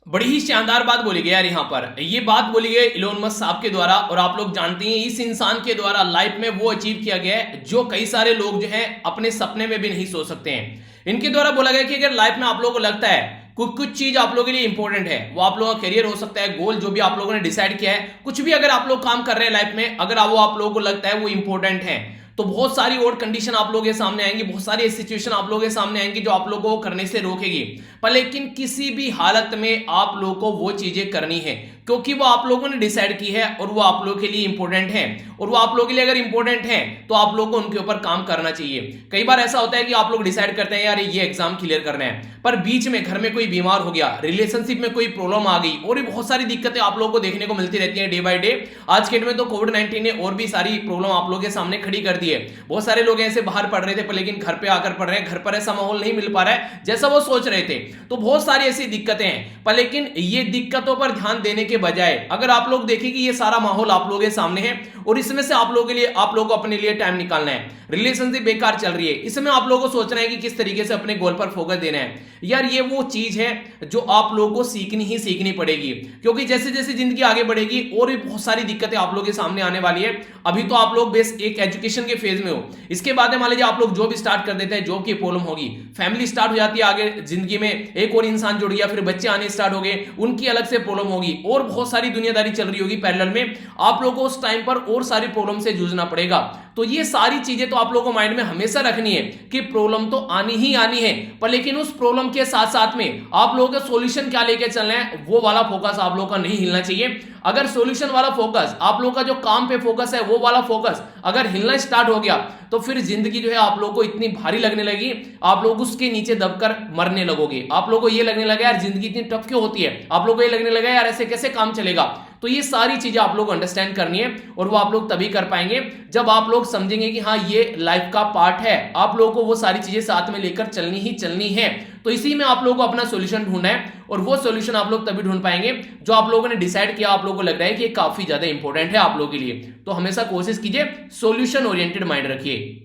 बड़ी ही शानदार बात बोली गई यार यहाँ पर। ये बात बोली गई इलोन मस्क साहब के द्वारा, और आप लोग जानते हैं इस इंसान के द्वारा लाइफ में वो अचीव किया गया है जो कई सारे लोग जो है अपने सपने में भी नहीं सोच सकते हैं। इनके द्वारा बोला गया कि अगर लाइफ में आप लोगों को लगता है कुछ कुछ चीज आप लोगों के लिए इंपॉर्टेंट है, वो आप लोगों का करियर हो सकता है, गोल जो भी आप लोगों ने डिसाइड किया है, कुछ भी अगर आप लोग काम कर रहे हैं लाइफ में, अगर वो आप लोगों को लगता है वो इंपॉर्टेंट है, तो बहुत सारी और कंडीशन आप लोगों के सामने आएंगी, बहुत सारी सिचुएशन आप लोगों के सामने आएंगी जो आप लोगों को करने से रोकेगी। पर लेकिन किसी भी हालत में आप लोगों को वो चीजें करनी है क्योंकि वो आप लोगों ने डिसाइड की है और वो आप लोगों के लिए इंपॉर्टेंट है, और वो आप लोगों के लिए अगर इंपॉर्टेंट है तो आप लोगों को उनके ऊपर काम करना चाहिए। कई बार ऐसा होता है कि आप लोग डिसाइड करते हैं यार ये एग्जाम क्लियर करना है, पर बीच में घर में कोई बीमार हो गया, रिलेशनशिप में कोई प्रॉब्लम आ गई, और भी बहुत सारी दिक्कतें आप लोगों को देखने को मिलती रहती है डे बाय डे। आज के डेट में तो कोविड-19 ने और भी सारी प्रॉब्लम आप लोगों के सामने खड़ी कर दी है। बहुत सारे लोग ऐसे बाहर पढ़ रहे थे पर लेकिन घर पे आकर पढ़ रहे हैं, घर पर ऐसा माहौल नहीं मिल पा रहा है जैसा वो सोच रहे थे। तो बहुत सारी ऐसी दिक्कतें हैं, पर लेकिन ये दिक्कतों पर ध्यान देने के बजाय अगर आप लोग देखें कि ये सारा माहौल आप लोगों के सामने है और इसमें से आप लोगों के लिए आप लोगों को अपने लिए टाइम निकालना है, रिलेशनशिप बेकार चल रही है, इसमें आप लोगों को सोचना है कि किस तरीके से अपने गोल पर फोकस देना है। यार ये वो चीज है जो आप लोगों को सीखनी ही सीखनी पड़ेगी, क्योंकि जैसे जैसे जिंदगी आगे बढ़ेगी और भी बहुत सारी दिक्कतें आप लोगों के सामने आने वाली है। अभी तो आप लोग बेस एक एजुकेशन के फेज में हो, इसके बाद मान लीजिए आप लोग जॉब स्टार्ट कर देते हैं, जॉब की प्रॉब्लम होगी, फैमिली स्टार्ट हो जाती है, आगे जिंदगी में एक और इंसान जुड़ गया, फिर बच्चे आने स्टार्ट हो गए, उनकी अलग से प्रॉब्लम होगी और बहुत सारी दुनियादारी चल रही होगी पैरेलल में, आप लोगों को उस टाइम पर और सारी प्रॉब्लम से जूझना पड़ेगा। तो ये सारी चीजें तो आप लोगों को माइंड में हमेशा रखनी है कि प्रॉब्लम तो आनी ही आनी है, पर लेकिन उस प्रॉब्लम के साथ साथ में आप लोगों का सॉल्यूशन क्या लेके चलना है वो वाला फोकस आप लोगों का नहीं हिलना चाहिए। अगर सॉल्यूशन वाला फोकस, आप लोगों का जो काम पे फोकस है वो वाला फोकस अगर हिलना स्टार्ट हो गया तो फिर जिंदगी जो है आप लोगों को इतनी भारी लगने लगी, आप लोग उसके नीचे दबकर मरने लगोगे। आप लोगों को ये लगने लगा यार जिंदगी इतनी टफ क्यों होती है, आप लोगों को ये लगने लगा यार ऐसे कैसे काम चलेगा। तो ये सारी चीजें आप लोग अंडरस्टैंड करनी है और वो आप लोग तभी कर पाएंगे जब आप लोग समझेंगे कि हाँ ये लाइफ का पार्ट है, आप लोगों को वो सारी चीजें साथ में लेकर चलनी ही चलनी है। तो इसी में आप लोगों को अपना सॉल्यूशन ढूंढना है और वो सॉल्यूशन आप लोग तभी ढूंढ पाएंगे जो आप लोगों ने डिसाइड किया, आप लोगों को लग रहा है कि ये काफी ज्यादा इंपॉर्टेंट है आप लोगों के लिए। तो हमेशा कोशिश कीजिए, सॉल्यूशन ओरिएंटेड माइंड रखिए।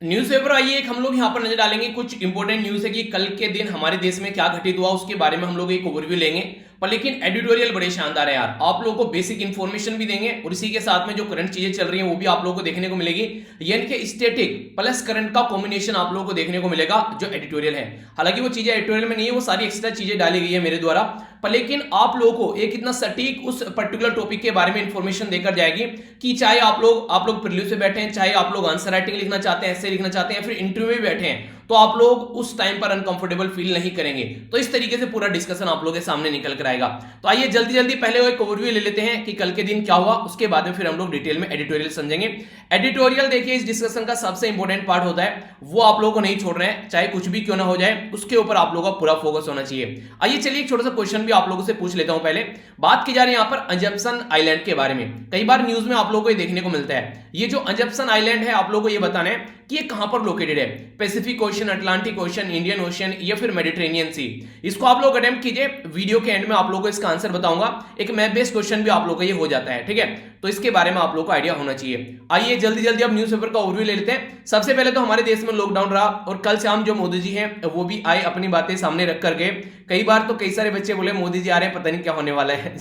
न्यूज़पेपर आइए एक हम लोग यहाँ पर नजर डालेंगे, कुछ इंपॉर्टेंट न्यूज़ है कि कल के दिन हमारे देश में क्या घटित हुआ उसके बारे में हम लोग एक ओवरव्यू लेंगे। पर लेकिन एडिटोरियल बड़े शानदार है यार, आप लोगों को बेसिक इन्फॉर्मेशन भी देंगे और इसी के साथ में जो करंट चीजें चल रही हैं वो भी आप लोगों को देखने को मिलेगी, यानी कि स्टैटिक प्लस करंट का कॉम्बिनेशन आप लोगों को देखने को मिलेगा जो एडिटोरियल है। हालांकि वो चीजें एडिटोरियल में नहीं है, वो सारी एक्स्ट्रा चीजें डाली गई है मेरे द्वारा, पर लेकिन आप लोगों को एक इतना सटीक उस पर्टिकुलर टॉपिक के बारे में इंफॉर्मेशन देकर जाएगी कि चाहे आप लोग प्रीलिम्स से बैठे हैं, चाहे आप लोग आंसर राइटिंग लिखना चाहते हैं, ऐसे लिखना चाहते हैं, फिर इंटरव्यू में बैठे हैं, तो आप लोग उस टाइम पर अनकंफर्टेबल फील नहीं करेंगे। तो इस तरीके से पूरा डिस्कशन आप लोगों के सामने निकल कर आएगा। तो आइए जल्दी जल्दी पहले एक ओवरव्यू ले लेते हैं कि कल के दिन क्या हुआ, उसके बाद में फिर हम लोग डिटेल में एडिटोरियल समझेंगे। एडिटोरियल देखिए इस डिस्कशन का सबसे इंपॉर्टेंट पार्ट होता है, वो आप लोगों को नहीं छोड़ रहे हैं, चाहे कुछ भी क्यों ना हो जाए उसके ऊपर आप लोगों का पूरा फोकस होना चाहिए। आइए चलिए एक छोटा सा क्वेश्चन भी आप लोगों से पूछ लेता हूं। पहले बात की जा रही है यहाँ पर अजप्सन आइलैंड के बारे में। कई बार न्यूज में आप लोगों को ये देखने को मिलता है, ये जो अजप्सन आइलैंड है आप लोगों को ये बताना है कि ये कहां पर लोकेटेड है, Pacific ocean, Atlantic ocean, Indian ocean या फिर मेडिटेरेनियन सी। इसको आप लोग अटेम्प्ट कीजिए, वीडियो के एंड में आप लोगों को इसका आंसर बताऊंगा। एक मैप बेस्ड क्वेश्चन भी आप लोगों का ये हो जाता है, ठीक है, तो इसके बारे में आप लोगों को आइडिया होना चाहिए। आइए जल्दी जल्दी अब न्यूज़पेपर का ओवरव्यू ले लेते हैं। सबसे पहले तो हमारे देश में लॉकडाउन रहा और कल शाम जो मोदी जी हैं वो भी आए अपनी बातें सामने रख करके। कई बार तो कई सारे बच्चे बोले मोदी जी आ रहे हैं, पता नहीं क्या होने वाला है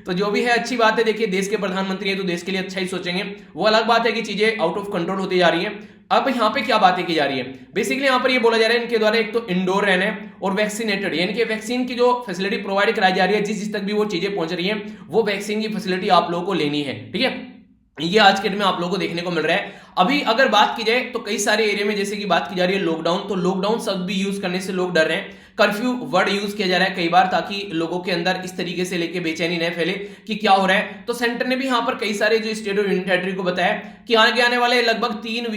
तो जो भी है अच्छी बात है, देखिए देश के प्रधानमंत्री है तो देश के लिए अच्छा ही सोचेंगे। वो अलग बात है कि चीजें आउट ऑफ कंट्रोल होती जा रही हैं। अब यहाँ पे क्या बातें की जा रही है, बेसिकली यहाँ पर ये बोला जा रहा है इनके द्वारा एक तो इंडोर रहना है और वैक्सीनेटेड, यानी कि वैक्सीन की जो फैसिलिटी प्रोवाइड कराई जा रही है, जिस तक भी वो चीजें पहुंच रही है वो वैक्सीन की फैसिलिटी आप लोगों को लेनी है, ठीक है। ये आज के दिन में आप लोगों को देखने को मिल रहा है। अभी अगर बात की जाए तो कई सारे एरिया में जैसे कि बात की जा रही है लॉकडाउन, तो लॉकडाउन शब्द भी यूज करने से लोग डर रहे हैं। कर्फ्यू वर्ड यूज किया जा रहा है कई बार, ताकि लोगों के अंदर इस तरीके से लेके बेचैनी न फैले कि क्या हो रहा है। तो सेंटर ने भी यहाँ पर कई सारे जो स्टेट ऑफ यूनियन टेरिटरी को बताया कि आगे आने वाले लगभग 3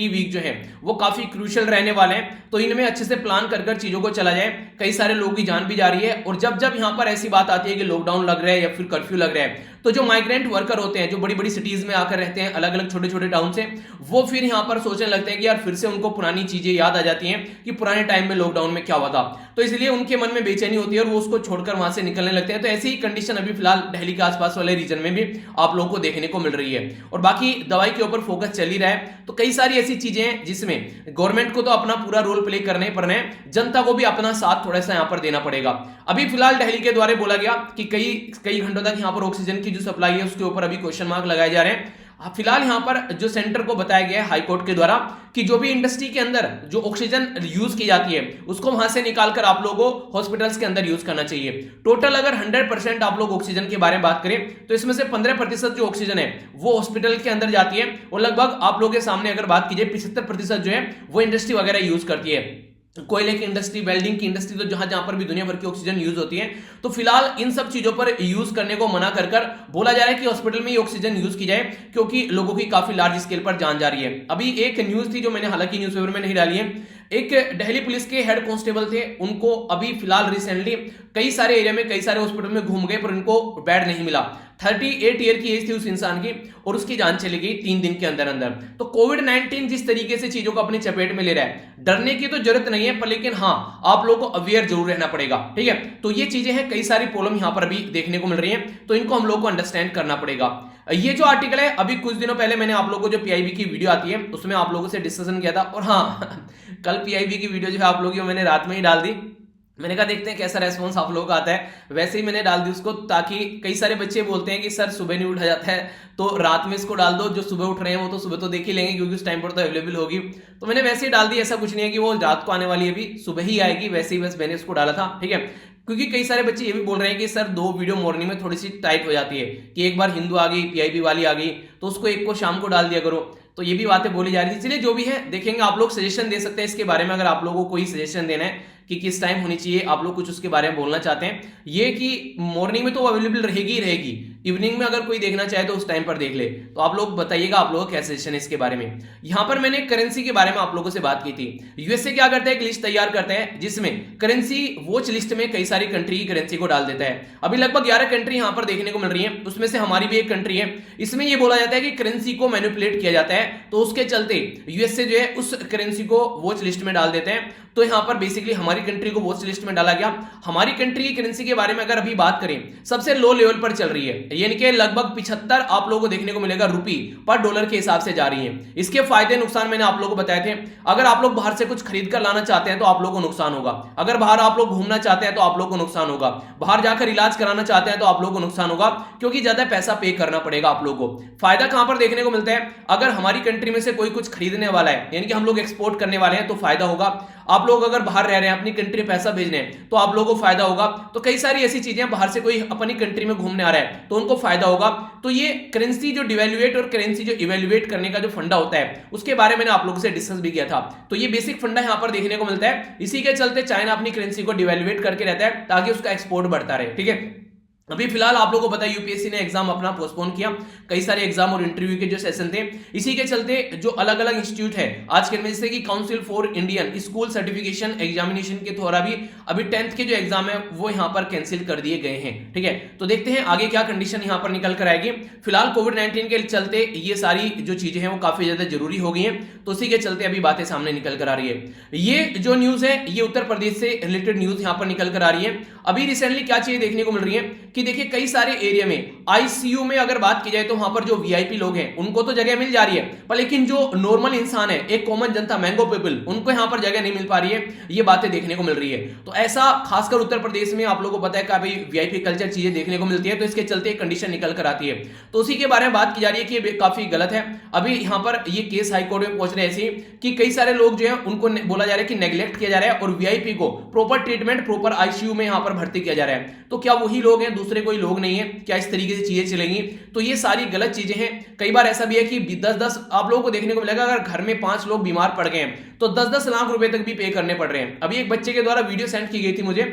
वीक जो है वो काफी क्रूशियल रहने वाले हैं, तो इनमें अच्छे से प्लान कर चीजों को चला जाए। कई सारे लोगों की जान भी जा रही है, और जब जब यहाँ पर ऐसी बात आती है कि लॉकडाउन लग रहा है या फिर कर्फ्यू लग रहा है, तो जो माइग्रेंट वर्कर होते हैं जो बड़ी बड़ी सिटीज में आकर रहते हैं अलग अलग छोटे छोटे टाउन से, वो फिर यहाँ पर सोचने लगते हैं कि यार फिर से उनको पुरानी चीजें याद आ जाती हैं कि पुराने टाइम में लॉकडाउन में में क्या हुआ था, तो इसलिए उनके मन में बेचैनी होती है और वो उसको छोड़कर वहां से निकलने लगते हैं। तो ऐसी ही कंडीशन अभी फिलहाल दिल्ली के आसपास वाले रीजन में भी आप लोगों को देखने को मिल रही है। और बाकी दवाई के ऊपर फोकस चल ही रहा है, तो कई सारी ऐसी चीजें हैं जिसमें गवर्नमेंट को तो अपना पूरा रोल प्ले करने ही पड़ना है, जनता को भी अपना साथ थोड़ा सा यहां पर देना पड़ेगा। अभी फिलहाल दिल्ली के द्वारा बोला गया कि कई घंटों तक यहां पर ऑक्सीजन की जो सप्लाई है उसके ऊपर अभी क्वेश्चन मार्क लगाए जा रहे हैं। फिलहाल यहां पर जो सेंटर को बताया गया है हाईकोर्ट के द्वारा कि जो भी इंडस्ट्री के अंदर जो ऑक्सीजन यूज की जाती है उसको वहां से निकालकर आप लोगों को हॉस्पिटल्स के अंदर यूज करना चाहिए। टोटल अगर 100% आप लोग ऑक्सीजन के बारे में बात करें तो इसमें से 15% जो ऑक्सीजन है वो हॉस्पिटल के अंदर जाती है और लगभग आप लोगों के सामने अगर बात कीजिए 75% जो है वो इंडस्ट्री वगैरह यूज करती है। कोयले की इंडस्ट्री, वेल्डिंग की इंडस्ट्री, तो जहां पर भी दुनिया भर की ऑक्सीजन यूज होती है, तो फिलहाल इन सब चीजों पर यूज करने को मना कर बोला जा रहा है कि हॉस्पिटल में ये ऑक्सीजन यूज की जाए क्योंकि लोगों की काफी लार्ज स्केल पर जान जा रही है। अभी एक न्यूज थी जो मैंने हालांकि न्यूज़पेपर में नहीं डाली है, एक दिल्ली पुलिस के हेड कांस्टेबल थे, उनको अभी फिलहाल रिसेंटली कई सारे एरिया में कई सारे हॉस्पिटल में घूम गए पर उनको बेड नहीं मिला। 38 ईयर की एज थी उस इंसान की और उसकी जान चली गई 3 दिन के अंदर अंदर। तो कोविड-19 जिस तरीके से चीजों को अपनी चपेट में ले रहा है, डरने की तो जरूरत नहीं है, पर लेकिन हाँ आप लोगों को अवेयर जरूर रहना पड़ेगा, ठीक है। तो ये चीजें हैं, कई सारी प्रॉब्लम यहां पर अभी देखने को मिल रही है, तो इनको हम लोग को अंडरस्टैंड करना पड़ेगा। ये जो आर्टिकल है अभी कुछ दिनों पहले मैंने आप लोगों को जो पीआईबी की वीडियो आती है उसमें आप लोगों से डिस्कशन किया था, और हाँ कल पीआईबी की वीडियो जो है आप लोगों की मैंने रात में ही डाल दी। मैंने कहा देखते हैं कैसा रेस्पॉन्स आप लोगों का आता है, वैसे ही मैंने डाल दी उसको, ताकि कई सारे बच्चे बोलते हैं कि सर सुबह नहीं उठा जाता है तो रात में इसको डाल दो, जो सुबह उठ रहे हैं वो तो सुबह तो देख ही लेंगे क्योंकि उस टाइम पर तो अवेलेबल होगी। तो मैंने वैसे ही डाल दी, ऐसा कुछ नहीं है कि वो रात को आने वाली है, अभी सुबह ही आएगी, वैसे ही बस मैंने इसको डाला था, ठीक है। क्योंकि कई सारे बच्चे ये भी बोल रहे हैं कि सर 2 वीडियो मॉर्निंग में थोड़ी सी टाइट हो जाती है कि एक बार हिंदू आ गई, पीआईबी वाली आ गई, तो उसको एक को शाम को डाल दिया करो। तो ये भी बातें बोली जा रही थी। इसलिए जो भी है देखेंगे, आप लोग सजेशन दे सकते हैं इसके बारे में, अगर आप लोगों को कोई सजेशन देना है कि किस टाइम होनी चाहिए, आप लोग कुछ उसके बारे में बोलना चाहते हैं। ये कि मॉर्निंग में तो अवेलेबल रहेगी ही रहेगी, इवनिंग में अगर कोई देखना चाहे तो उस टाइम पर देख ले, तो आप लोग बताइएगा आप लोगों का क्या सजेशन है इसके बारे में। यहां पर मैंने करेंसी के बारे में आप लोगों से बात की थी। यूएसए क्या करता है, एक लिस्ट तैयार करता है जिसमें करेंसी वॉच लिस्ट में कई सारी कंट्री की करेंसी को डाल देता है। अभी लगभग 11 कंट्री यहां पर देखने को मिल रही है, उसमें से हमारी भी एक कंट्री है। इसमें यह बोला जाता है कि करेंसी को मैनिपुलेट किया जाता है, तो उसके चलते यूएसए जो है उस करेंसी को वॉच लिस्ट में डाल देते हैं। तो यहां पर बेसिकली हमारी कंट्री को वॉच लिस्ट में डाला गया। हमारी कंट्री की करेंसी के बारे में अगर अभी बात करें, सबसे लो लेवल पर चल रही है, यानी कि लगभग 75 आप लोगों को देखने को मिलेगा रुपी पर डॉलर के हिसाब से जा रही है। इसके फायदे नुकसान मैंने आप लोगों को बताए थे। अगर आप लोग बाहर से कुछ खरीद कर लाना चाहते हैं तो आप लोगों को नुकसान होगा, अगर बाहर आप लोग घूमना चाहते हैं तो आप लोगों को नुकसान होगा, बाहर जाकर इलाज कराना चाहते हैं तो आप लोगों को नुकसान होगा, क्योंकि ज्यादा पैसा पे करना पड़ेगा आप लोगों को। फायदा कहां पर देखने को मिलता है, अगर हमारी कंट्री में से कोई कुछ खरीदने वाला है, यानी कि हम लोग एक्सपोर्ट करने वाले हैं, तो फायदा होगा। आप लोग अगर बाहर रह रहे हैं, अपनी कंट्री में पैसा भेजने हैं, तो आप लोगों को फायदा होगा। तो कई सारी ऐसी चीजें, बाहर से कोई अपनी कंट्री में घूमने आ रहा है तो उनको फायदा होगा। तो ये करेंसी जो डिवैल्यूएट और करेंसी जो इवैल्यूएट करने का जो फंडा होता है, उसके बारे में मैंने आप लोगों से डिस्कस भी किया था। तो ये बेसिक फंडा यहां पर देखने को मिलता है। इसी के चलते चाइना अपनी करेंसी को डिवैल्यूएट करके रहता है ताकि उसका एक्सपोर्ट बढ़ता रहे, ठीक है। अभी फिलहाल आप लोगों को पता है यूपीएससी ने एग्जाम अपना पोस्टपोन किया, कई सारे एग्जाम और इंटरव्यू के जो सेशन थे, इसी के चलते जो अलग अलग इंस्टीट्यूट है आज के में, जैसे कि council for Indian school certification examination के द्वारा भी अभी 10th के जो एग्जाम है वो यहां पर कैंसिल कर दिए गए हैं, ठीक है। तो देखते हैं आगे क्या कंडीशन यहां पर निकल कर आएगी। फिलहाल कोविड-19 के चलते ये सारी जो चीजें हैं वो काफी ज्यादा जरूरी हो गई हैं, तो उसी के चलते अभी बातें सामने निकल कर आ रही है। ये जो न्यूज है ये उत्तर प्रदेश से रिलेटेड न्यूज यहां पर निकल कर आ रही है। अभी रिसेंटली क्या चीज देखने को मिल रही है कि देखिए कई सारे एरिया में आईसीयू में अगर बात की जाए तो वहां पर जो वीआईपी लोग हैं उनको तो जगह मिल जा रही है, पर लेकिन जो नॉर्मल इंसान है, एक कॉमन जनता, मैंगो पीपल, उनको यहां पर जगह नहीं मिल पा रही है। ये बातें देखने को मिल रही है। तो ऐसा खासकर उत्तर प्रदेश में आप लोगों को पता है कि भाई वीआईपी कल्चर चीजें देखने को मिलती है, तो इसके चलते एक कंडीशन निकल कर आती है। तो उसी के बारे में बात की जा रही है कि ये काफी गलत है। अभी यहां पर ये केस हाईकोर्ट में पहुंच रहे हैं ऐसे कि कई सारे लोग जो है उनको बोला जा रहा है कि नेग्लेक्ट किया जा रहा है और वीआईपी को प्रॉपर ट्रीटमेंट, प्रॉपर आईसीयू में यहां पर भर्ती किया जा रहा है। तो क्या वही लोग हैं, दूसरे कोई लोग नहीं है क्या? इस तरीके से चीजें चलेंगी? तो ये सारी गलत चीजें हैं। कई बार ऐसा भी है कि 10-10 आप लोगों को देखने को मिलेगा, अगर घर में 5 लोग बीमार पड़ गए हैं तो 10-10 लाख रुपए तक भी पे करने पड़ रहे हैं। अभी एक बच्चे के द्वारा वीडियो सेंड की गई थी मुझे,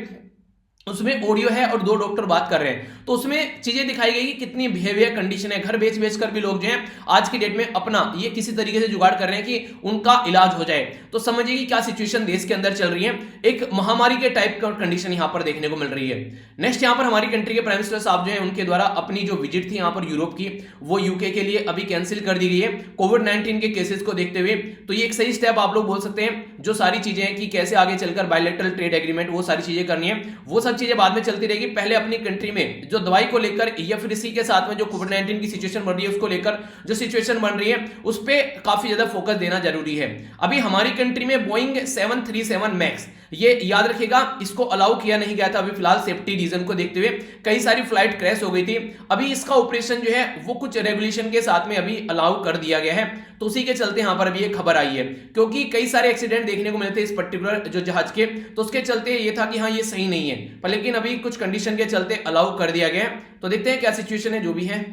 उसमें ऑडियो है और दो डॉक्टर बात कर रहे हैं, तो उसमें चीजें दिखाई गई कि कितनी बिहेवियर कंडीशन है। घर बेच बेच कर भी लोग जो हैं आज की डेट में अपना ये किसी तरीके से जुगाड़ कर रहे हैं कि उनका इलाज हो जाए। तो समझिए कि क्या सिचुएशन देश के अंदर चल रही है, एक महामारी के टाइप का कंडीशन यहां पर देखने को मिल रही है। नेक्स्ट यहां पर हमारी कंट्री के प्राइम मिनिस्टर साहब जो है उनके द्वारा अपनी जो विजिट थी यहां पर यूरोप की, वो यूके के लिए अभी कैंसिल कर दी गई है कोविड-19 के केसेस को देखते हुए। तो ये एक सही स्टेप आप लोग बोल सकते हैं। जो सारी चीजें हैं कि कैसे आगे चलकर बायलैटरल ट्रेड एग्रीमेंट वो सारी चीजें करनी है, वो सब चीजें बाद में चलती रहेगी। पहले अपनी कंट्री में जो दवाई को लेकर या फिर इसी के साथ में जो कोविड-19 की सिचुएशन बन रही है उसको लेकर जो सिचुएशन बन रही है उस पे काफी ज्यादा फोकस देना जरूरी है। अभी हमारी कंट्री में बोइंग 737 मैक्स, ये याद रखिएगा, इसको अलाउ किया नहीं गया था अभी फिलहाल सेफ्टी रीजन को देखते हुए। कई सारी फ्लाइट क्रैश हो गई थी, अभी इसका ऑपरेशन जो है वो कुछ रेगुलेशन के साथ में अभी अलाउ कर दिया गया है। तो उसी के चलते यहां पर अभी ये खबर आई है, क्योंकि कई सारे एक्सीडेंट देखने को मिले थे इस पर्टिकुलर जो जहाज के, तो उसके चलते ये था कि हाँ ये सही नहीं है, पर लेकिन अभी कुछ कंडीशन के चलते अलाउ कर दिया गया है। तो देखते हैं क्या सिचुएशन है जो भी है।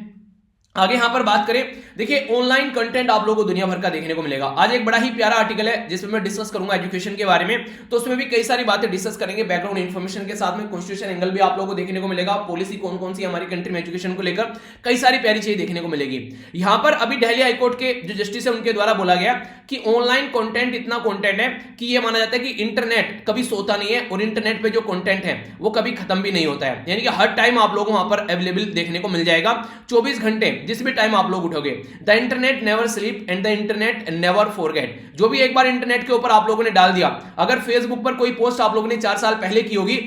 आगे यहां पर बात करें, देखिए ऑनलाइन कंटेंट आप लोगों को दुनिया भर का देखने को मिलेगा। आज एक बड़ा ही प्यारा आर्टिकल है जिसमें मैं डिस्कस करूंगा एजुकेशन के बारे में, तो उसमें भी कई सारी बातें डिस्कस करेंगे बैकग्राउंड इन्फॉर्मेशन के साथ में। कॉन्स्टिट्यूशन एंगल भी आप लोगों को देखने को मिलेगा, पॉलिसी कौन कौन सी हमारी कंट्री में एजुकेशन को लेकर कई सारी प्यारी चीजें देखने को मिलेगी। यहां पर अभी दिल्ली हाईकोर्ट के जो जस्टिस है उनके द्वारा बोला गया कि ऑनलाइन कंटेंट इतना कंटेंट है कि यह माना जाता है कि इंटरनेट कभी सोता नहीं है और इंटरनेट पे जो कंटेंट है वो कभी खत्म भी नहीं होता है, यानी कि हर टाइम आप लोगों को वहां पर अवेलेबल देखने को मिल जाएगा 24 घंटे, जिस भी टाइम आप लोग उठोगे। The internet never sleep and the internet never forget. जो भी एक बार इंटरनेट के ऊपर आप लोगों ने डाल दिया, अगर फेसबुक पर कोई पोस्ट आप लोगों ने 4 साल पहले की होगी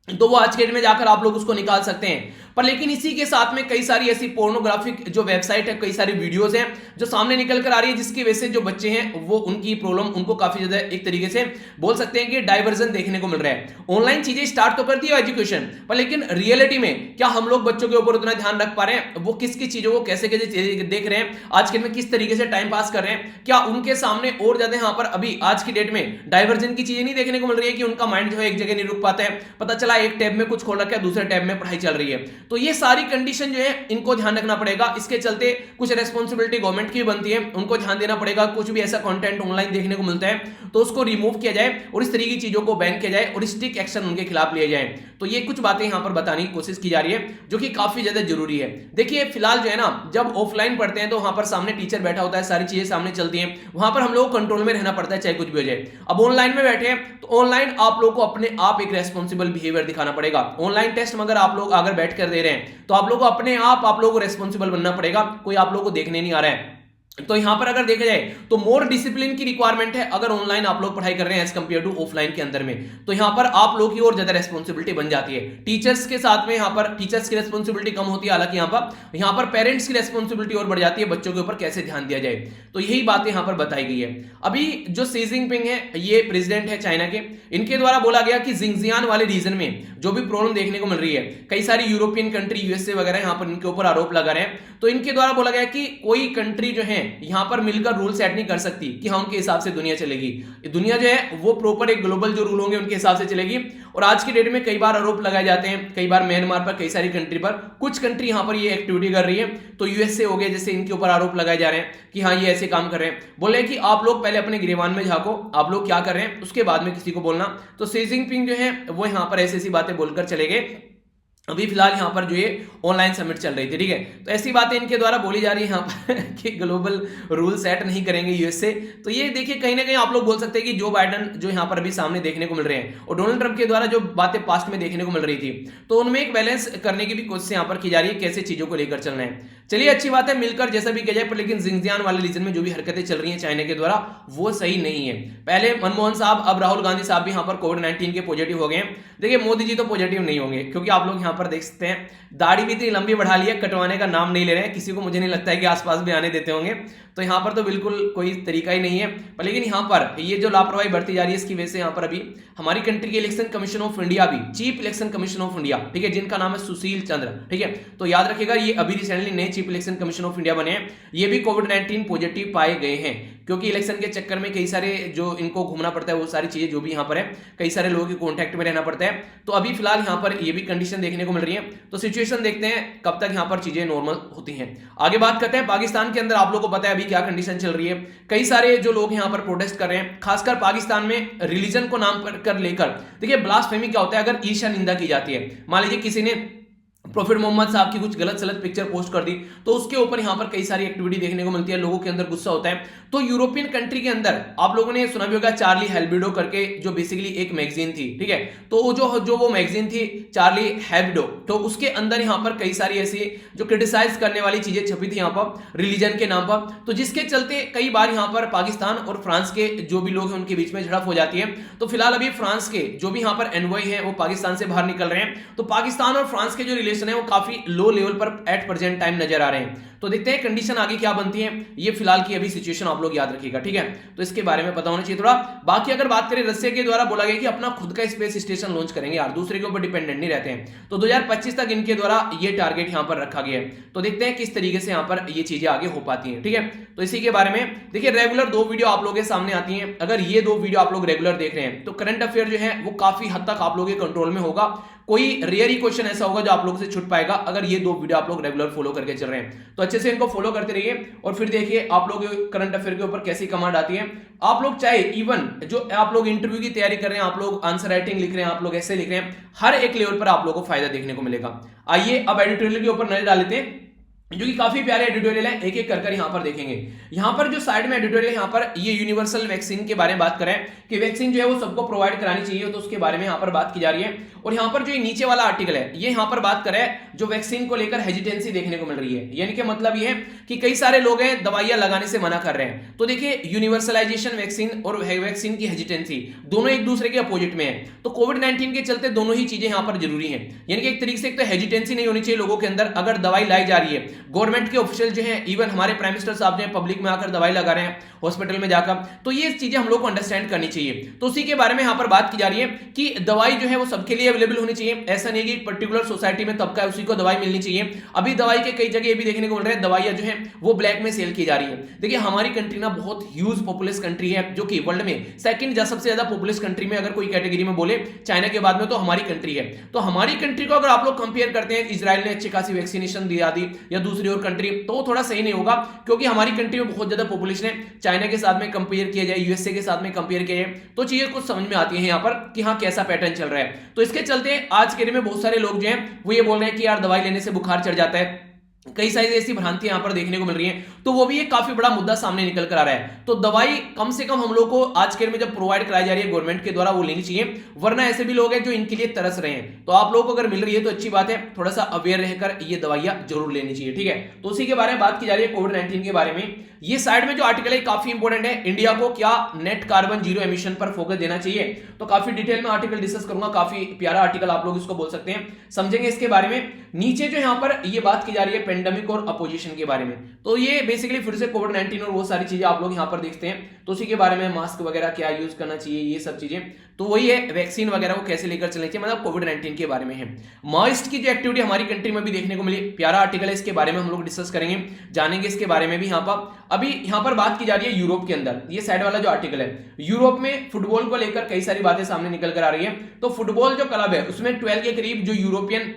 तो वो आज के डेट में जाकर आप लोग उसको निकाल सकते हैं। पर लेकिन इसी के साथ में कई सारी ऐसी पोर्नोग्राफिक जो वेबसाइट है, कई सारी वीडियोस हैं जो सामने निकल कर आ रही है, जिसकी वजह से जो बच्चे हैं वो उनकी प्रॉब्लम उनको काफी ज्यादा एक तरीके से बोल सकते हैं कि डाइवर्जन देखने को मिल रहा है। ऑनलाइन चीजें स्टार्ट तो करती है एजुकेशन, पर लेकिन रियलिटी में क्या हम लोग बच्चों के ऊपर उतना ध्यान रख पा रहे हैं, वो किस किस चीजों को कैसे कैसे देख रहे हैं, आज के डेट में किस तरीके से टाइम पास कर रहे हैं, क्या उनके सामने और ज्यादा यहाँ पर अभी आज की डेट में डाइवर्जन की चीजें नहीं देखने को मिल रही है कि उनका माइंड जो है एक जगह नहीं रुक पाता है, पता चला एक टैब में कुछ खोल रखा है दूसरे टैब में पढ़ाई चल रही है। तो ये सारी कंडीशन जो है इनको ध्यान रखना पड़ेगा। इसके चलते कुछ रेस्पॉन्सिबिलिटी गवर्नमेंट की बनती है, उनको ध्यान देना पड़ेगा। कुछ भी ऐसा कंटेंट ऑनलाइन देखने को मिलता है तो उसको रिमूव किया जाए और इस तरीके की चीजों को बैन किया जाए और स्ट्रिक्ट एक्शन उनके खिलाफ लिए जाए। तो ये कुछ बातें यहां पर बताने की कोशिश की जा रही है जो कि काफी ज्यादा जरूरी है। देखिए फिलहाल जो है ना, जब ऑफलाइन पढ़ते हैं तो वहां पर सामने टीचर बैठा होता है, सारी चीजें सामने चलती हैं, वहां पर हम लोग कंट्रोल में रहना पड़ता है चाहे कुछ भी हो जाए। अब ऑनलाइन में बैठे हैं तो ऑनलाइन आप लोग को अपने आप एक रेस्पॉन्सिबल बिहेवियर दिखाना पड़ेगा। ऑनलाइन टेस्ट में अगर आप लोग अगर बैठ कर दे रहे हैं तो आप लोग को अपने आप लोग को रेस्पॉन्सिबल बनना पड़ेगा, कोई आप लोग को देखने नहीं आ रहा है। तो यहां पर अगर देखा जाए तो मोर डिसिप्लिन की रिक्वायरमेंट है अगर ऑनलाइन आप लोग पढ़ाई कर रहे हैं एज कंपेयर टू ऑफलाइन के अंदर में, तो यहां पर आप लोग की और ज्यादा रेस्पॉन्सिबिलिटी बन जाती है। टीचर्स के साथ में यहां पर टीचर्स की रेस्पॉन्सिबिलिटी कम होती है, हालांकि यहां पर पेरेंट्स की रेस्पॉन्सिबिलिटी और बढ़ जाती है, बच्चों के ऊपर कैसे ध्यान दिया जाए। तो यही बातें यहां पर बताई गई है। अभी जो शी जिनपिंग है, ये प्रेसिडेंट है चाइना के, इनके द्वारा बोला गया कि जिंगजियान वाले रीजन में जो भी प्रॉब्लम देखने को मिल रही है, कई सारी यूरोपियन कंट्री यूएसए वगैरह यहां पर इनके ऊपर आरोप लगा रहे हैं, तो इनके द्वारा बोला गया कि कोई कंट्री जो है यहां पर मिलकर रूल सेट नहीं कर सकती कि हाँ उनके हिसाब से दुनिया चलेगी। दुनिया जो है वो प्रॉपर एक ग्लोबल जो रूल होंगे उनके हिसाब से चलेगी। और आज की डेट में कई बार आरोप लगाए जाते हैं, कई बार म्यांमार पर, कई सारी कंट्री पर, कुछ कंट्री यहां पर ये एक्टिविटी कर रही है। तो यूएसए हो गए जैसे, इनके ऊपर आरोप लगाए जा रहे हैं कि हाँ ये ऐसे काम कर रहे हैं। बोले कि आप लोग पहले अपने गिरेबान में झांको, आप लोग क्या कर रहे हैं, उसके बाद में किसी को बोलना। तो शी जिनपिंग जो है वो यहां पर ऐसी ऐसी बातें बोलकर चले गए। अभी फिलहाल यहां पर जो ये ऑनलाइन समिट चल रही थी, ठीक है, तो ऐसी बातें इनके द्वारा बोली जा रही है यहां पर कि ग्लोबल रूल सेट नहीं करेंगे यूएसए। तो ये देखिए कहीं ना कहीं आप लोग बोल सकते हैं कि जो बाइडन जो यहां पर अभी सामने देखने को मिल रहे हैं और डोनाल्ड ट्रंप के द्वारा जो बातें पास्ट में देखने को मिल रही थी, तो उनमें एक बैलेंस करने की भी कोशिश यहां पर की जा रही है, कैसे चीजों को लेकर चलना है। चलिए अच्छी बात है, मिलकर जैसा भी किया जाए, पर लेकिन जिंगजियान वाले रीजन में जो भी हरकतें चल रही हैं चाइना के द्वारा वो सही नहीं है। पहले मनमोहन साहब, अब राहुल गांधी साहब भी यहां पर कोविड-19 के पॉजिटिव हो गए हैं। देखिए मोदी जी तो पॉजिटिव नहीं होंगे, क्योंकि आप लोग यहां पर देख सकते हैं दाढ़ी भी इतनी लंबी बढ़ा ली है, कटवाने का नाम नहीं ले रहे हैं, किसी को मुझे नहीं लगता है कि आसपास भी आने देते होंगे। तो यहाँ पर तो बिल्कुल कोई तरीका ही नहीं है। पर लेकिन यहाँ पर ये जो लापरवाही बढ़ती जा रही है, इसकी वजह से यहाँ पर अभी हमारी कंट्री के इलेक्शन कमीशन ऑफ इंडिया भी, chief election commission of India, ठीक है, जिनका नाम है सुशील चंद्र, ठीक है, तो याद रखिएगा ये अभी रिसेंटली नए chief election commission of India बने हैं, ये भी कोविड-19 पॉजिटिव पाए गए हैं, क्योंकि इलेक्शन के चक्कर में कई सारे जो इनको घूमना पड़ता है, वो सारी चीजें जो भी यहाँ पर है, कई सारे लोगों के कॉन्टैक्ट में रहना पड़ता है। तो अभी फिलहाल यहाँ पर ये भी कंडीशन देखने को मिल रही है। तो सिचुएशन देखते हैं कब तक यहाँ पर चीजें नॉर्मल होती हैं। आगे बात करते हैं पाकिस्तान के अंदर, आप लोगों को पता है अभी क्या कंडीशन चल रही है। कई सारे जो लोग यहाँ पर प्रोटेस्ट कर रहे हैं, खासकर पाकिस्तान में रिलीजन को नाम पर कर लेकर। देखिए ब्लास्फेमी क्या होता है, अगर ईर्ष्या निंदा की जाती है, मान लीजिए किसी ने प्रॉफिट मोहम्मद साहब की कुछ गलत सलत पिक्चर पोस्ट कर दी, तो उसके ऊपर यहां पर कई सारी एक्टिविटी देखने को मिलती है, लोगों के अंदर गुस्सा होता है। तो यूरोपियन कंट्री के अंदर आप लोगों ने सुना भी होगा चार्ली हेब्डो करके, जो बेसिकली एक मैगजीन थी, ठीक है। तो वो मैगजीन थी चार्ली हेब्डो, तो उसके अंदर यहां पर कई सारी ऐसी जो क्रिटिसाइज करने वाली चीजें छपी थी यहां पर रिलीजन के नाम पर। तो जिसके चलते कई बार यहां पर पाकिस्तान और फ्रांस के जो भी लोग हैं उनके बीच में झड़प हो जाती है। तो फिलहाल अभी फ्रांस के जो भी यहां पर एनवॉय है वो पाकिस्तान से बाहर निकल रहे हैं। तो पाकिस्तान और फ्रांस के जो रिलेशन है वो काफी लो लेवल पर एट प्रेजेंट टाइम नजर आ रहे हैं। तो देखते हैं कंडीशन आगे क्या बनती है। ये फिलहाल की अभी सिचुएशन आप लोग याद रखिएगा, ठीक है। तो इसके बारे में पता होना चाहिए थोड़ा। बाकी अगर बात करें, रशिया के द्वारा बोला गया कि अपना खुद का स्पेस स्टेशन लॉन्च करेंगे यार, दूसरे के ऊपर डिपेंडेंट नहीं रहते हैं। तो 2025 तक इनके द्वारा ये टारगेट यहां पर रखा गया है। तो देखते हैं किस तरीके से यहां पर ये चीजें आगे हो पाती हैं, ठीक है। तो इसी के बारे में देखिए, रेगुलर 2 वीडियो आप लोगों के सामने आती हैं। अगर ये 2 वीडियो आप लोग रेगुलर देख रहे हैं तो करंट अफेयर जो है वो काफी हद तक आप लोगों के कंट्रोल में होगा। कोई रेयर ही क्वेश्चन ऐसा होगा जो आप लोगों से छूट पाएगा अगर ये 2 वीडियो आप लोग रेगुलर फॉलो करके चल रहे हैं। तो अच्छे से इनको फॉलो करते रहिए और फिर देखिए आप लोग करंट अफेयर के ऊपर कैसी कमांड आती है। आप लोग चाहे इवन जो आप लोग इंटरव्यू की तैयारी कर रहे हैं, आप लोग आंसर राइटिंग लिख रहे हैं, आप लोग ऐसे लिख रहे हैं, हर एक लेवल पर आप लोगों को फायदा देखने को मिलेगा। आइए अब एडिटोरियल के ऊपर नजर डाल लेते हैं, जो कि काफी प्यारे एडिटोरियल है, एक एक कर यहां पर देखेंगे। यहां पर जो साइड में एडिटोरियल यहां पर ये यूनिवर्सल वैक्सीन के बारे में बात करें कि वैक्सीन जो है वो सबको प्रोवाइड करानी चाहिए, तो उसके बारे में यहां पर बात की जा रही है। और यहां पर जो नीचे वाला आर्टिकल है ये यहां पर बात करें जो वैक्सीन को लेकर हेजिटेंसी देखने को मिल रही है, यानी कि मतलब ये है कि कई सारे लोग हैं दवाइयां लगाने से मना कर रहे हैं। तो देखिए यूनिवर्सलाइजेशन वैक्सीन और वैक्सीन की हेजिटेंसी दोनों एक दूसरे के अपोजिट में है। तो कोविड-19 के चलते दोनों ही चीजें यहां पर जरूरी है, यानी कि एक तरीके से एक तो हेजिटेंसी नहीं होनी चाहिए लोगों के अंदर। अगर दवाई लाई जा रही है, गवर्नमेंट के ऑफिशियल जो है, इवन हमारे प्राइम मिनिस्टर साहब जो है पब्लिक में आकर दवाई लगा रहे हैं हॉस्पिटल में जाकर, तो ये चीजें हम लोग को अंडरस्टैंड करनी चाहिए। तो उसी के बारे में यहां पर बात की जा रही है कि दवाई जो है वो सबके लिए अवेलेबल होनी चाहिए। ऐसा नहीं कि पर्टिकुलर सोसाइटी में तबका है उसी को दवाई मिलनी चाहिए। अभी दवाई के कई जगह ये भी देखने को मिल रहा है दवाइयां जो है वो ब्लैक में सेल की जा रही है। देखिए हमारी कंट्री ना बहुत ह्यूज पॉपुलस कंट्री है, जो कि वर्ल्ड में सेकंड सबसे ज्यादा पॉपुलस कंट्री में अगर कोई कैटेगरी में बोले चाइना के बाद में तो हमारी कंट्री है। तो हमारी कंट्री को अगर आप लोग कंपेयर करते हैं इजराइल ने अच्छी खासी वैक्सीनेशन दिया दी या दूसरी और कंट्री, तो थोड़ा सही नहीं होगा, क्योंकि हमारी कंट्री में बहुत ज्यादा पॉपुलेशन है। चाइना के साथ में कंपेयर किया जाए, यूएसए के साथ में कंपेयर किया जाए, तो चीजें कुछ समझ में आती है यहाँ पर कि हाँ कैसा पैटर्न चल रहा है। तो इसके चलते आज के दिन में बहुत सारे लोग जो हैं वो ये बोल रहे हैं कि यार दवाई लेने से बुखार चढ़ जाता है, कई सारी ऐसी भ्रांतियां यहां पर देखने को मिल रही हैं। तो वो भी एक काफी बड़ा मुद्दा सामने निकल कर आ रहा है। तो दवाई कम से कम हम लोग को आज के दिन में जब प्रोवाइड कराई जा रही है गवर्नमेंट के द्वारा वो लेनी चाहिए, वरना ऐसे भी लोग हैं जो इनके लिए तरस रहे हैं। तो आप लोगों को अगर मिल रही है तो अच्छी बात है, थोड़ा सा अवेयर रहकर ये दवाइयां जरूर लेनी चाहिए, ठीक है। तो उसी के बारे में बात की जा रही है कोविड-19 के बारे में। ये साइड में जो आर्टिकल है काफी इंपॉर्टेंट है, इंडिया को क्या नेट कार्बन जीरो एमिशन पर फोकस देना चाहिए। तो काफी डिटेल में आर्टिकल डिस्कस करूंगा, काफी प्यारा आर्टिकल आप लोग इसको बोल सकते हैं, समझेंगे इसके बारे में। नीचे जो यहां पर ये बात की जा रही है पेंडेमिक और अपोजिशन के बारे में, तो ये बेसिकली फिर से कोविड-19 और वो सारी चीजें आप लोग यहां पर देखते हैं। तो उसी के बारे में मास्क वगैरह क्या यूज करना चाहिए, ये सब चीजें, तो वही है वैक्सीन वगैरह को कैसे लेकर चलनी चाहिए, मतलब कोविड-19 के बारे में है। माओइस्ट की जो एक्टिविटी हमारी कंट्री में भी देखने को मिली, प्यारा आर्टिकल है, इसके बारे में हम लोग डिस्कस करेंगे, जानेंगे इसके बारे में भी। यहाँ पर अभी यहाँ पर बात की जा रही है यूरोप के अंदर, ये साइड वाला जो आर्टिकल है, यूरोप में फुटबॉल को लेकर कई सारी बातें सामने निकल कर आ रही है। तो फुटबॉल जो क्लब है उसमें 12 के करीब जो यूरोपियन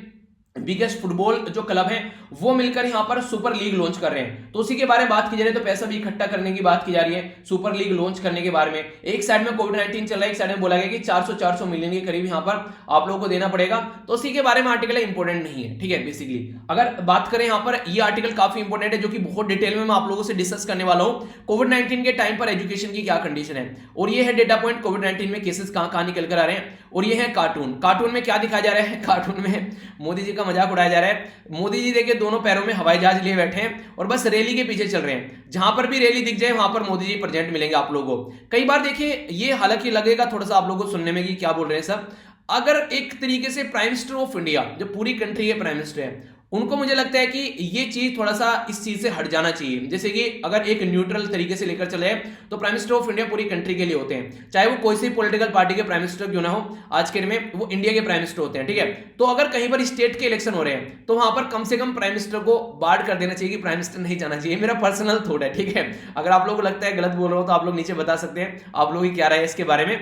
बिगेस्ट फुटबॉल जो क्लब है वो मिलकर यहां पर सुपर लीग लॉन्च कर रहे हैं। तो उसी के बारे में बात की जा रही है, तो पैसा भी इकट्ठा करने की बात की जा रही है सुपर लीग लॉन्च करने के बारे में। एक साइड में कोविड-19 चल रहा है, एक साइड में बोला गया कि 400 मिलियन के करीब यहां पर आप लोगों को देना पड़ेगा। तो उसी के बारे में आर्टिकल इंपॉर्टेंट नहीं है, ठीक है। बेसिकली अगर बात करें यहां पर, ये आर्टिकल काफी इंपॉर्टेंट है, जो कि बहुत डिटेल में मैं आप लोगों से डिस्कस करने वाला हूं। कोविड-19 के टाइम पर एजुकेशन की क्या कंडीशन है, और ये है डेटा पॉइंट कोविड-19 में केसेस कहां निकल कर आ रहे हैं। और ये है कार्टून में क्या दिखाया जा रहा है, कार्टून में मोदी जी का मजाक उड़ाया जा रहा है। मोदी जी देखिए दोनों पैरों में हवाई जहाज लिए बैठे हैं और बस रैली के पीछे चल रहे हैं। जहां पर भी रैली दिख जाए वहां पर मोदी जी प्रेजेंट मिलेंगे आप लोगों को। कई बार देखिए ये हालांकि लगेगा थोड़ा सा आप लोगों को सुनने में कि क्या बोल रहे हैं सब, अगर एक तरीके से प्राइम मिनिस्टर ऑफ इंडिया, जो पूरी कंट्री है प्राइम मिनिस्टर है, उनको मुझे लगता है कि ये चीज थोड़ा सा इस चीज से हट जाना चाहिए। जैसे कि अगर एक न्यूट्रल तरीके से लेकर चले तो प्राइम मिनिस्टर ऑफ इंडिया पूरी कंट्री के लिए होते हैं, चाहे वो कोई सी पॉलिटिकल पार्टी के प्राइम मिनिस्टर क्यों ना हो, आज के दिन में वो इंडिया के प्राइम मिनिस्टर होते हैं, ठीक है। तो अगर कहीं पर स्टेट के इलेक्शन हो रहे हैं तो वहां पर कम से कम प्राइम मिनिस्टर को बार्ड कर देना चाहिए कि प्राइम मिनिस्टर नहीं जाना चाहिए। मेरा पर्सनल थॉट है, ठीक है। अगर आप लोगों को लगता है गलत बोल रहा हो तो आप लोग नीचे बता सकते हैं आप लोग की क्या राय है इसके बारे में,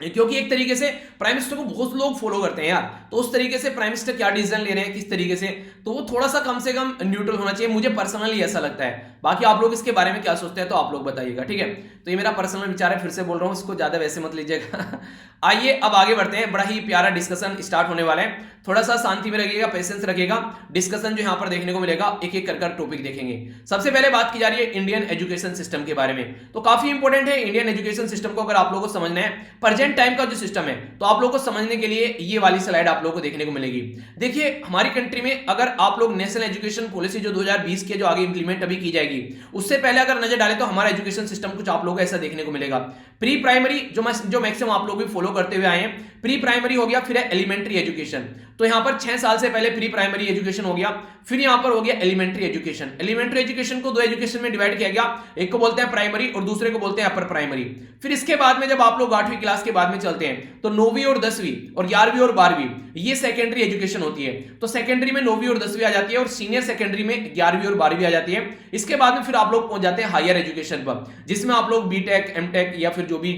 क्योंकि एक तरीके से प्राइम मिनिस्टर को बहुत लोग फॉलो करते हैं यार, तो उस तरीके से प्राइम मिनिस्टर क्या डिसीजन ले रहे हैं किस तरीके से, तो वो थोड़ा सा कम से कम न्यूट्रल होना चाहिए, मुझे पर्सनली ऐसा लगता है। बाकी आप लोग इसके बारे में क्या सोचते हैं तो आप लोग बताइएगा, ठीक है। तो ये मेरा पर्सनल विचार है, फिर से बोल रहा हूं, इसको ज्यादा वैसे मत लीजिएगा। आइए अब आगे बढ़ते हैं, बड़ा ही प्यारा डिस्कशन स्टार्ट होने वाला है, थोड़ा सा शांति में रखिएगा, पेशेंस रखिएगा। डिस्कशन जो यहां पर देखने को मिलेगा एक एक कर टॉपिक देखेंगे। सबसे पहले बात की जा रही है इंडियन एजुकेशन सिस्टम के बारे में, तो काफी इंपॉर्टेंट है इंडियन एजुकेशन सिस्टम को। अगर आप लोगों को समझना है प्रेजेंट टाइम का जो सिस्टम है तो आप लोगों को समझने के लिए ये वाली स्लाइड आप लोगों को देखने को मिलेगी। देखिए हमारी कंट्री में अगर आप लोग नेशनल एजुकेशन पॉलिसी जो 2020 के जो आगे इंप्लीमेंट अभी की जाएगी उससे पहले अगर नजर डालें तो हमारा एजुकेशन सिस्टम कुछ आप लोगों को ऐसा देखने को मिलेगा। प्री प्राइमरी जो मैक्सिमम आप लोग भी फॉलो करते हुए आए हैं, प्री प्राइमरी हो गया, फिर है एलिमेंट्री एजुकेशन। तो यहां पर 6 साल से पहले प्री प्राइमरी एजुकेशन हो गया, फिर यहां पर हो गया एलिमेंट्री एजुकेशन। एलिमेंट्री एजुकेशन को दो एजुकेशन में डिवाइड किया गया, एक को बोलते हैं प्राइमरी और दूसरे को बोलते हैं अपर प्राइमरी। फिर इसके बाद में जब आप लोग 8वीं क्लास के बाद में चलते हैं तो 9वीं और 10वीं और 11वीं और 12वीं ये सेकेंडरी एजुकेशन होती है। तो सेकेंडरी में 9वीं और 10वीं आ जाती है और सीनियर सेकेंडरी में 11वीं और 12वीं आ जाती है। इसके बाद में फिर आप लोग पहुंच जाते हैं हायर एजुकेशन पर, जिसमें आप लोग बीटेक, एमटेक या फिर जो भी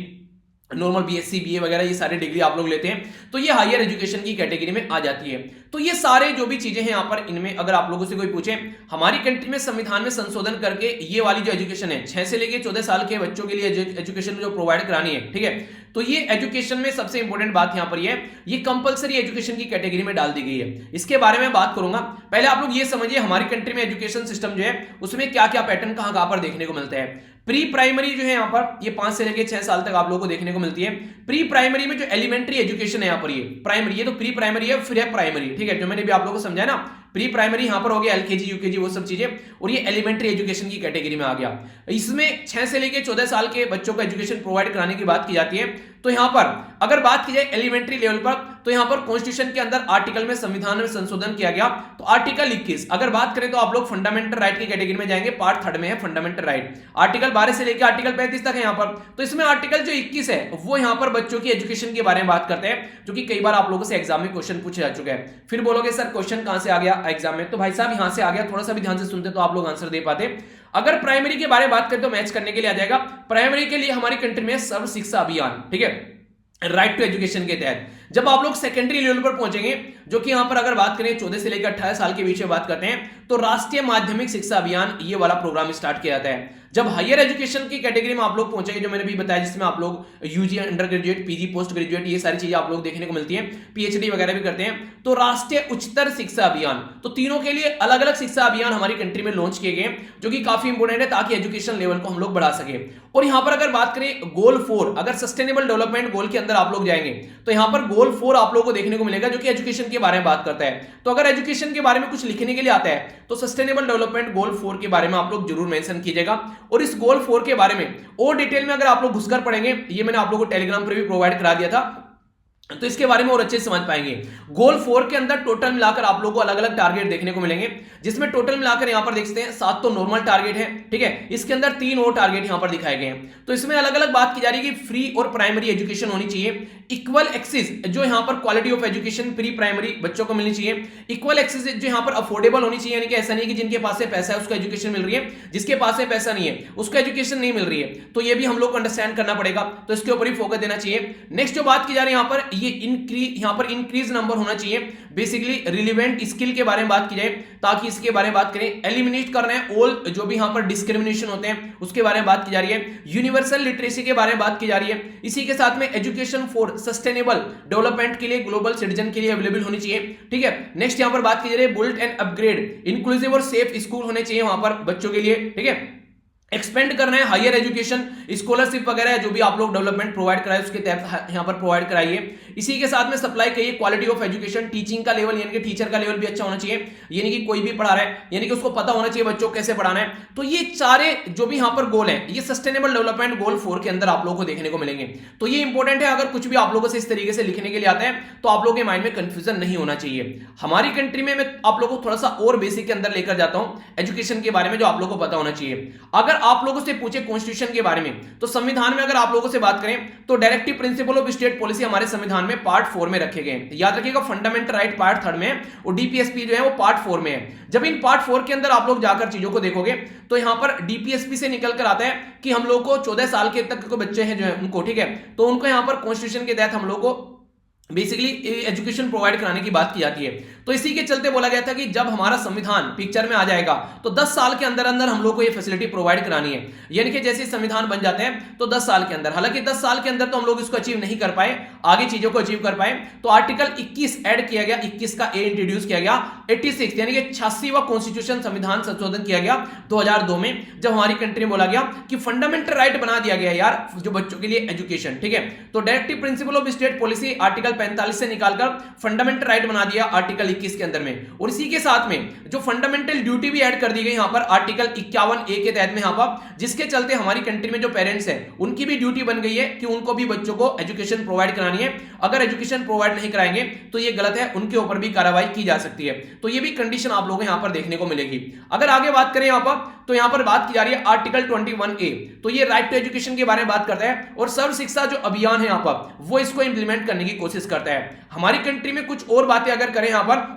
नॉर्मल बीएससी, बीए वगैरह ये सारे डिग्री आप लोग लेते हैं, तो ये हायर एजुकेशन की कैटेगरी में आ जाती है। तो ये सारे जो भी चीजें हैं यहाँ पर, इनमें अगर आप लोगों से कोई पूछे हमारी कंट्री में संविधान में संशोधन करके ये वाली जो एजुकेशन है 6 से लेके 14 साल के बच्चों के लिए एजुकेशन जो प्रोवाइड करानी है, ठीक है, तो ये एजुकेशन में सबसे इंपॉर्टेंट बात यहाँ पर ये कंपलसरी एजुकेशन की कैटेगरी में डाल दी गई है। इसके बारे में बात करूंगा। पहले आप लोग ये समझिए हमारी कंट्री में एजुकेशन सिस्टम जो है उसमें क्या क्या पैटर्न कहां पर देखने को मिलते हैं। प्री प्राइमरी जो है यहाँ पर ये 5 से लेकर 6 साल तक आप लोगों को देखने को मिलती है। प्री प्राइमरी में जो एलिमेंट्री एजुकेशन है यहाँ पर ये प्राइमरी, ये तो प्री प्राइमरी है, फिर है प्राइमरी, ठीक है, जो मैंने भी आप लोगों को समझाया ना। प्री प्राइमरी यहां पर हो गया एलकेजी, यूकेजी वो सब चीजें, और ये एलिमेंट्री एजुकेशन की कैटेगरी में आ गया। इसमें 6 से लेकर 14 साल के बच्चों को एजुकेशन प्रोवाइड कराने की बात की जाती है। तो यहां पर अगर बात की जाए एलिमेंट्री लेवल पर तो यहां पर कॉन्स्टिट्यूशन के अंदर आर्टिकल में संविधान में संशोधन किया गया। तो आर्टिकल 21 अगर बात करें तो आप लोग फंडामेंटल राइट की कैटेगरी में जाएंगे, पार्ट 3 में है फंडामेंटल राइट। आर्टिकल 12 से लेकर आर्टिकल 35 तक है यहां पर। तो इसमें आर्टिकल जो 21 है वो यहां पर बच्चों की एजुकेशन के बारे में बात करते हैं, जो कि कई बार आप लोगों से एग्जाम में क्वेश्चन पूछे जा चुके हैं। फिर बोलोगे सर क्वेश्चन कहां से आ गया एग्जाम में, तो भाई साहब यहां से आ गया, थोड़ा सा भी ध्यान से सुनते तो आप लोग आंसर दे पाते। अगर प्राइमरी के बारे में बात करें तो मैच करने के लिए आ जाएगा। प्राइमरी के लिए हमारी कंट्री में सर्व शिक्षा अभियान, ठीक है, राइट टू एजुकेशन के तहत। जब आप लोग सेकेंडरी लेवल पर पहुंचेंगे, जो कि यहां पर अगर बात करें 14 से लेकर 18 साल के बीच में बात करते हैं, तो राष्ट्रीय माध्यमिक शिक्षा अभियान ये वाला प्रोग्राम स्टार्ट किया जाता है। जब हायर एजुकेशन की कैटेगरी में आप लोग पहुंचेंगे, जो मैंने भी बताया, जिसमें आप लोग UG, undergraduate, PG, postgraduate ये सारी चीजें आप लोग देखने को मिलती हैं, पीएचडी वगैरह भी करते हैं, तो राष्ट्रीय उच्चतर शिक्षा अभियान, तो तीनों के लिए अलग अलग शिक्षा अभियान हमारी कंट्री में लॉन्च किए गए, जो कि काफी इंपोर्टेंट है ताकि एजुकेशन लेवल को हम लोग बढ़ा सके। और यहां पर अगर बात करें गोल 4, अगर सस्टेनेबल डेवलपमेंट गोल के अंदर आप लोग जाएंगे तो यहां पर गोल 4 आप लोगों को देखने को मिलेगा, जो कि एजुकेशन के बारे में बात करता है। तो अगर एजुकेशन के बारे में कुछ लिखने के लिए आता है तो सस्टेनेबल डेवलपमेंट गोल 4 के बारे में आप लोग जरूर मेंशन कीजिएगा। और इस गोल 4 के बारे में और डिटेल में अगर आप लोग घुसकर पढ़ेंगे, ये मैंने आप लोगों को टेलीग्राम पर भी प्रोवाइड करा दिया था, तो इसके बारे में और अच्छे से समझ पाएंगे। गोल 4 के अंदर टोटल मिलाकर आप लोगों को अलग अलग टारगेट देखने को मिलेंगे, जिसमें टोटल मिलाकर यहां पर देखते हैं 7 तो नॉर्मल टारगेट है, ठीक है, इसके अंदर 3 और टारगेट यहां पर दिखाए गए हैं। तो इसमें अलग अलग बात की जा रही है कि फ्री और प्राइमरी एजुकेशन होनी चाहिए, इक्वल एक्सेस जो यहां पर quality of education pre primary बच्चों को मिलनी चाहिए, इक्वल एक्सेस जो यहां पर अफोर्डेबल होनी चाहिए, यानी कि ऐसा नहीं कि जिनके पास से पैसा है उसको एजुकेशन मिल रही है, जिसके पास से पैसा नहीं है उसको एजुकेशन नहीं मिल रही है। तो ये भी हम लोग को अंडरस्टैंड करना पड़ेगा, तो इसके ऊपर ही फोकस देना चाहिए। नेक्स्ट जो बात की जा रही है यहां पर, ये यहां पर इंक्रीज नंबर होना चाहिए, बेसिकली रिलेवेंट स्किल के बारे में बात की जाए, ताकि इसके बारे में बात करें। एलिमिनेट करना है ऑल जो भी यहां पर डिस्क्रिमिनेशन होते हैं उसके बारे में बात की जा रही है। यूनिवर्सल लिटरेसी के बारे में बात की जा रही है। इसी के साथ में एजुकेशन फॉर सस्टेनेबल डेवलपमेंट के लिए ग्लोबल सिटीजन के लिए अवेलेबल होनी चाहिए, ठीक है। नेक्स्ट यहां पर बात की जा रही है बुल्ड एंड अपग्रेड इंक्लूसिव और सेफ स्कूल होने चाहिए वहां पर बच्चों के लिए, ठीक है। एक्सपेंड करना है हायर एजुकेशन, स्कॉलरशिप वगैरह जो भी आप लोग डेवलपमेंट प्रोवाइड कराए उसके तहत यहाँ पर प्रोवाइड कराइए। इसी के साथ में सप्लाई करिए क्वालिटी ऑफ एजुकेशन, टीचिंग का लेवल यानी कि टीचर का लेवल भी अच्छा होना चाहिए, यानी कि कोई भी पढ़ा रहा है यानी कि उसको पता होना चाहिए बच्चों को कैसे पढ़ाना है। तो ये सारे जो भी यहाँ पर गोल है ये सस्टेनेबल डेवलपमेंट गोल 4 के अंदर आप लोगों को देखने को मिलेंगे। तो ये इंपॉर्टेंट है, अगर कुछ भी आप लोगों से इस तरीके से लिखने के लिए आता है तो आप लोगों के माइंड में कंफ्यूजन नहीं होना चाहिए। हमारी कंट्री में मैं आप लोगों को थोड़ा सा और बेसिक के अंदर लेकर जाता हूं एजुकेशन के बारे में जो आप लोगों को पता होना चाहिए। अगर आप लोगों से पूछे कॉन्स्टिट्यूशन के बारे में तो संविधान में अगर आप लोगों से बात करें तो directive principle of state policy हमारे संविधान में पार्ट 4 में रखे गए। याद रखिएगा फंडामेंटल राइट पार्ट 3 में और डीपीएसपी जो है वो पार्ट 4 में है। जब इन पार्ट 4 के अंदर आप लोग जाकर चीजों को देखोगे तो यहां पर डीपीएसपी से निकल कर आता है कि हम लोग को 14 साल के तक के बच्चे हैं जो है उनको, ठीक है, तो उनको यहां पर कॉन्स्टिट्यूशन के तहत हम लोग को बेसिकली एजुकेशन प्रोवाइड कराने की बात की जाती है। तो इसी के चलते बोला गया था कि जब हमारा संविधान पिक्चर में आ जाएगा तो 10 साल के अंदर अंदर हम लोग को ये फैसिलिटी प्रोवाइड करानी है, यानी कि जैसे संविधान बन जाते हैं तो 10 साल के अंदर, हालांकि 10 साल के अंदर तो हम लोग इसको अचीव नहीं कर पाए, आगे चीजों को अचीव कर पाए। तो आर्टिकल 21 ऐड किया गया, 21 का ए इंट्रोड्यूस किया गया, 86 यानी कि 86वां कॉन्स्टिट्यूशन संविधान संशोधन किया गया 2002 में, जब हमारी कंट्री में बोला गया कि फंडामेंटल राइट बना दिया गया यार जो बच्चों के लिए एजुकेशन, ठीक है। तो directive principle of state policy article 45 से निकालकर फंडामेंटल राइट बना दिया आर्टिकल 21 के अंदर में, और इसी के साथ में जो फंडामेंटल ड्यूटी भी ऐड कर दी गई यहां पर आर्टिकल 51A के तहत में यहां पर, जिसके चलते हमारी कंट्री में जो पेरेंट्स हैं उनकी भी ड्यूटी बन गई है कि उनको भी बच्चों को एजुकेशन प्रोवाइड करानी है। अगर एजुकेशन प्रोवाइड नहीं कराएंगे तो ये गलत है, उनके ऊपर भी कार्रवाई की जा सकती है। तो ये भी कंडीशन आप लोगों को यहां पर देखने को मिलेगी। अगर आगे बात करें यहां पर तो यहां पर बात की जा रही है आर्टिकल 21A, तो ये राइट टू एजुकेशन के बारे में बात करता है और सर्व शिक्षा जो अभियान है यहां पर वो इसको इंप्लीमेंट करने की कोशिश करता है। हमारी कंट्री में कुछ और बातें अगर करें यहां पर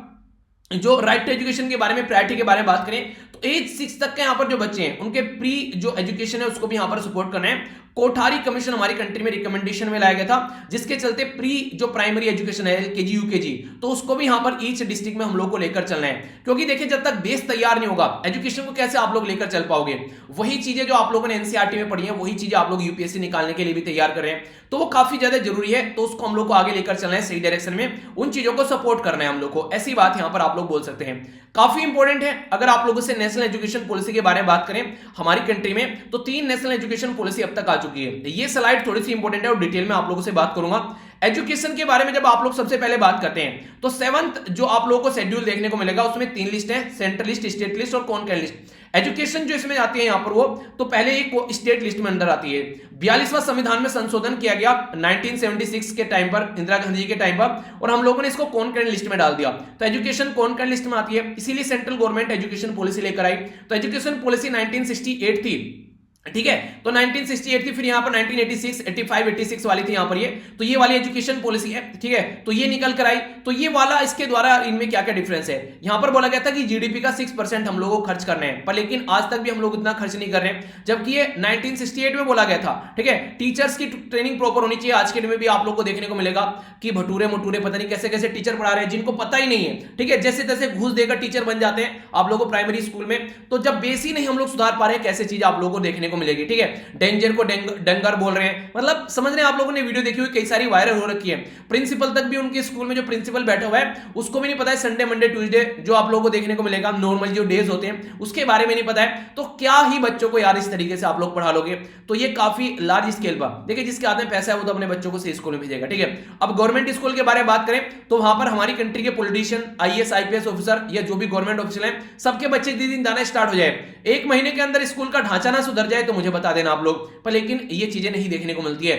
जो राइट टू एजुकेशन के बारे में, प्रायोरिटी के बारे में बात करें तो एज 6 तक के यहां पर जो बच्चे हैं उनके प्री जो एजुकेशन है उसको भी यहां पर सपोर्ट करना है। कोठारी कमीशन हमारी कंट्री में रिकमेंडेशन में लाया गया था, जिसके चलते प्री जो प्राइमरी एजुकेशन है एलकेजी यूकेजी तो उसको भी यहां पर ईच डिस्ट्रिक्ट में हम लोग को लेकर चलना है, क्योंकि देखिए जब तक बेस तैयार नहीं होगा एजुकेशन को कैसे आप लोग लेकर चल पाओगे। वही चीजें जो आप लोगों ने एनसीईआरटी में पढ़ी है वही चीजें आप लोग यूपीएससी निकालने के लिए भी तैयार कर रहे हैं, तो वो काफी ज्यादा जरूरी है। तो उसको हम लोग को आगे लेकर चलना है सही डायरेक्शन में, उन चीजों को सपोर्ट करना है हम लोग को, ऐसी बात यहां पर आप लोग बोल सकते हैं। काफी इंपॉर्टेंट है। अगर आप लोगों से नेशनल एजुकेशन पॉलिसी के बारे में बात करें हमारी कंट्री में तो 3 नेशनल एजुकेशन पॉलिसी अब तक आ चुकी है। ये स्लाइड थोड़ी सी इंपॉर्टेंट है और डिटेल में आप लोगों से बात करूंगा। एजुकेशन के बारे में जब आप लोग सबसे पहले बात करते हैं तो 7th जो आप लोगों को शेड्यूल देखने को मिलेगा उसमें 3 लिस्ट है, सेंट्रल लिस्ट, स्टेट लिस्ट और कॉन्करेंट लिस्ट। एजुकेशन जो इसमें आती है यहां पर वो तो पहले एक स्टेट लिस्ट में अंदर आती है। 42वां संविधान में संशोधन किया गया 1976 के टाइम पर, इंदिरा गांधी जी के टाइम पर, और हम लोगों ने इसको कॉन्करेंट लिस्ट में डाल दिया। तो एजुकेशन कॉन्करेंट लिस्ट में आती है, इसीलिए सेंट्रल गवर्नमेंट एजुकेशन पॉलिसी लेकर आई। तो एजुकेशन पॉलिसी 1968 थी, ठीक है। तो 1968 थी, फिर यहां पर 1986, 85, 86 वाली थी यहां पर ये, तो ये वाली एजुकेशन पॉलिसी है, ठीक है। तो ये निकल कर आई, तो ये वाला इसके द्वारा इनमें क्या क्या डिफरेंस है। यहां पर बोला गया था कि जीडीपी का 6% हम लोगों को खर्च करना है, पर लेकिन आज तक भी हम लोग इतना खर्च नहीं कर रहे हैं, जबकि ये 1968 में बोला गया था, ठीक है। टीचर्स की ट्रेनिंग प्रॉपर होनी चाहिए। आज के दिन में भी आप लोग को देखने को मिलेगा कि भटूरे मटूरे पता नहीं कैसे कैसे टीचर पढ़ा रहे हैं जिनको पता ही नहीं है, ठीक है। जैसे तैसे घूस देकर टीचर बन जाते हैं आप लोगों को प्राइमरी स्कूल में, तो जब बेस ही नहीं हम लोग सुधार पा रहे हैं कैसे चीज आप लोगों को देखने को मिलेगी, ठीक है। डेंजर को डंगर बोल रहे हैं, मतलब समझ रहे हैं आप लोगों ने वीडियो देखी हुई कई सारी वायरल हो रखी है। प्रिंसिपल तक भी उनके स्कूल में जो प्रिंसिपल बैठा हुआ है उसको भी नहीं पता है संडे मंडे ट्यूसडे जो आप लोगों को देखने को मिलेगा नॉर्मल जो डेज होते हैं उसके बारे में नहीं पता है। तो क्या ही बच्चों को यार इस तरीके से आप लोग पढ़ा लोगे, तो ये काफी लार्ज स्केल पर, देखिए जिसके हाथ में पैसा है वो तो अपने बच्चों को सही स्कूल में भेजेगा, ठीक है। अब गवर्नमेंट स्कूल के बारे में बात करें तो वहां पर हमारी कंट्री के पॉलिटिशियन, आईएएस आईपीएस ऑफिसर या जो भी गवर्नमेंट ऑफिसर हैं सबके बच्चे दिन दाना स्टार्ट हो जाए, 1 महीने के अंदर स्कूल का ढांचा ना सुधर जाए तो मुझे बता देना आप लोग, पर लेकिन ये चीजें नहीं देखने को मिलती है,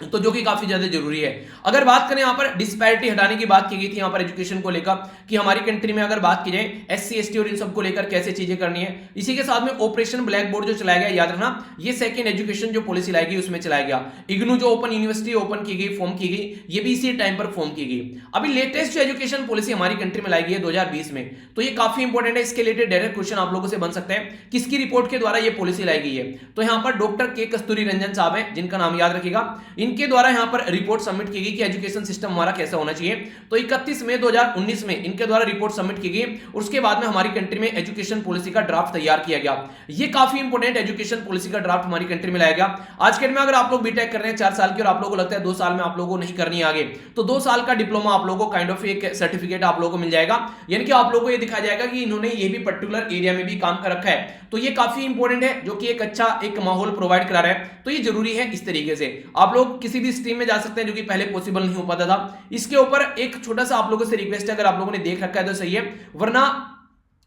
तो जो कि काफी ज्यादा जरूरी है। अगर बात करें यहां पर डिस्पैरिटी हटाने की बात की गई थी यहां पर एजुकेशन को लेकर कि हमारी कंट्री में अगर बात की जाए एससी एसटी और इन सबको लेकर कैसे चीजें करनी है। इसी के साथ में ऑपरेशन ब्लैक बोर्ड जो चलाया गया, याद रखना ये सेकंड एजुकेशन जो पॉलिसी लाई गई उसमें चलाया गया। इग्नू जो ओपन यूनिवर्सिटी ओपन की गई, फॉर्म की गई, ये भी इसी टाइम पर फॉर्म की गई। अभी लेटेस्ट जो एजुकेशन पॉलिसी हमारी कंट्री में लाई गई है 2020 में, तो ये काफी इंपॉर्टेंट है। इसके रिलेटेड डायरेक्ट क्वेश्चन आप लोगों से बन सकते हैं किसकी रिपोर्ट के द्वारा ये पॉलिसी लाई गई है। तो यहां पर डॉक्टर के कस्तूरी रंजन साहब है जिनका नाम याद रखिएगा, इनके द्वारा यहां पर रिपोर्ट सबमिट की गई कि एजुकेशन सिस्टम हमारा कैसा होना चाहिए। तो 31 मई 2019 में इनके द्वारा रिपोर्ट सबमिट की गई। उसके बाद में हमारी कंट्री में एजुकेशन पॉलिसी का ड्राफ्ट तैयार किया गया। ये काफी इंपॉर्टेंट एजुकेशन पॉलिसी का ड्राफ्ट हमारी कंट्री में लाया गया। आज के डेट में अगर आप लोग बीटेक कर रहे हैं 4 साल की और आप लोगों को लगता है 2 साल में आप लोगों को नहीं करनी है आगे, तो 2 साल का डिप्लोमा आप लोगों को काइंड ऑफ एक सर्टिफिकेट आप लोगों को मिल जाएगा। यानी कि आप लोगों को ये दिखाया जाएगा कि इन्होंने ये भी पर्टिकुलर एरिया में भी काम कर रखा है। तो ये काफी इंपॉर्टेंट है, जो कि एक अच्छा एक माहौल प्रोवाइड करा रहा है। तो ये जरूरी है। इस तरीके से आप लोग किसी भी स्ट्रीम में जा सकते हैं, जो कि पहले पॉसिबल नहीं हो पाता था। इसके ऊपर एक छोटा सा आप लोगों से रिक्वेस्ट है, अगर आप लोगों ने देख रखा है तो सही है, वरना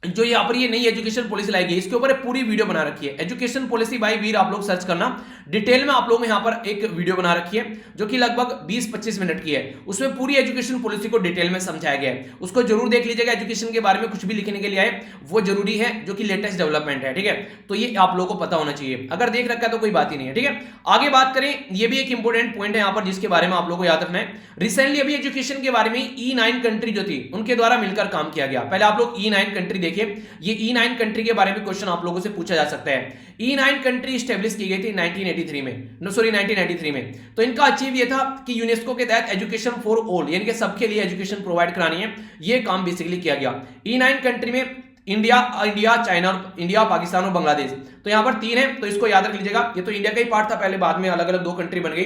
जो यहाँ पर ये नई एजुकेशन पॉलिसी लाई गई इसके ऊपर पूरी वीडियो बना रखी है। एजुकेशन पॉलिसी बाय वीर आप लोग सर्च करना, डिटेल में आप लोग यहाँ पर एक वीडियो बना रखी है जो कि लगभग 20-25 मिनट की है। उसमें पूरी एजुकेशन पॉलिसी को डिटेल में समझाया गया है, उसको जरूर देख लीजिएगा। एजुकेशन के बारे में कुछ भी लिखने के लिए आए वो जरूरी है, जो कि लेटेस्ट डेवलपमेंट है, ठीक है। तो ये आप लोगों को पता होना चाहिए, अगर देख रखा है तो कोई बात ही नहीं है, ठीक है। आगे बात करें, ये भी एक इंपॉर्टेंट पॉइंट है यहाँ पर जिसके बारे में आप लोगों को याद रखना है। रिसेंटली अभी एजुकेशन के बारे में E9 कंट्री जो थी उनके द्वारा मिलकर काम किया गया। पहले आप लोग E9 कंट्री देखिए, ये E9 कंट्री के बारे में क्वेश्चन आप लोगों से पूछा जा सकता है। E9 कंट्री स्टैब्लिश की गई थी 1993 में। तो इनका अचीव ये था कि यूनेस्को के तहत एजुकेशन फॉर ऑल, यानी कि सबके लिए एजुकेशन प्रोवाइड करानी है, ये काम बेसिकली किया गया। E9 कंट्री में इंडिया, चाइना, इंडिया, पाकिस्तान और बांग्लादेश, तो यहां पर 3 है, तो इसको याद रख लीजिएगा। ये तो इंडिया का ही पार्ट था पहले, बाद में अलग अलग 2 कंट्री बन गई,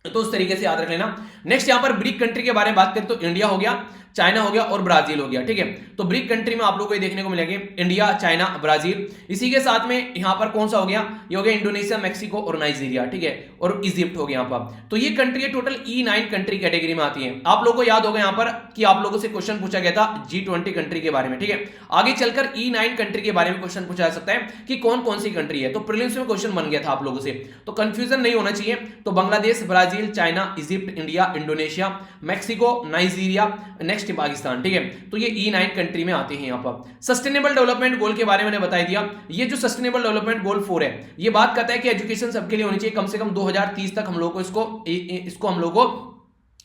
तो उस तरीके से याद रख लेना। नेक्स्ट यहां पर ब्रिक कंट्री के बारे में बात करें तो इंडिया हो गया, चाइना हो गया और ब्राजील हो गया, ठीक है। तो ब्रिक कंट्री में आप लोगों को ये देखने को मिलेंगे इंडिया, चाइना, ब्राजील। इसी के साथ में यहां पर कौन सा हो गया, ये हो गया इंडोनेशिया, मैक्सिको और नाइजीरिया, ठीक है, और इजिप्ट हो गया यहां पर। तो ये country total E9 country category में आती है। आप लोगों को याद होगा यहां पर कि आप लोगों से क्वेश्चन पूछा गया था G20 कंट्री के बारे में, ठीक है। आगे चलकर E9 कंट्री के बारे में क्वेश्चन पूछा जा सकता है कि कौन कौन सी कंट्री है। तो प्रीलिम्स में क्वेश्चन बन गया था आप लोगों से, तो कंफ्यूजन नहीं होना चाहिए। तो Bangladesh, Brazil, China, Egypt, India, Indonesia, Mexico, Nigeria, next Pakistan, ठीक है। तो ये E9 कंट्री में आते हैं। यहां पर सस्टेनेबल डेवलपमेंट गोल के बारे में मैंने बता दिया। ये जो सस्टेनेबल डेवलपमेंट गोल 4 है, ये बात करता है कि एजुकेशन सबके लिए होनी चाहिए, कम से कम 2030 तक हम लोग को इसको हम लोग को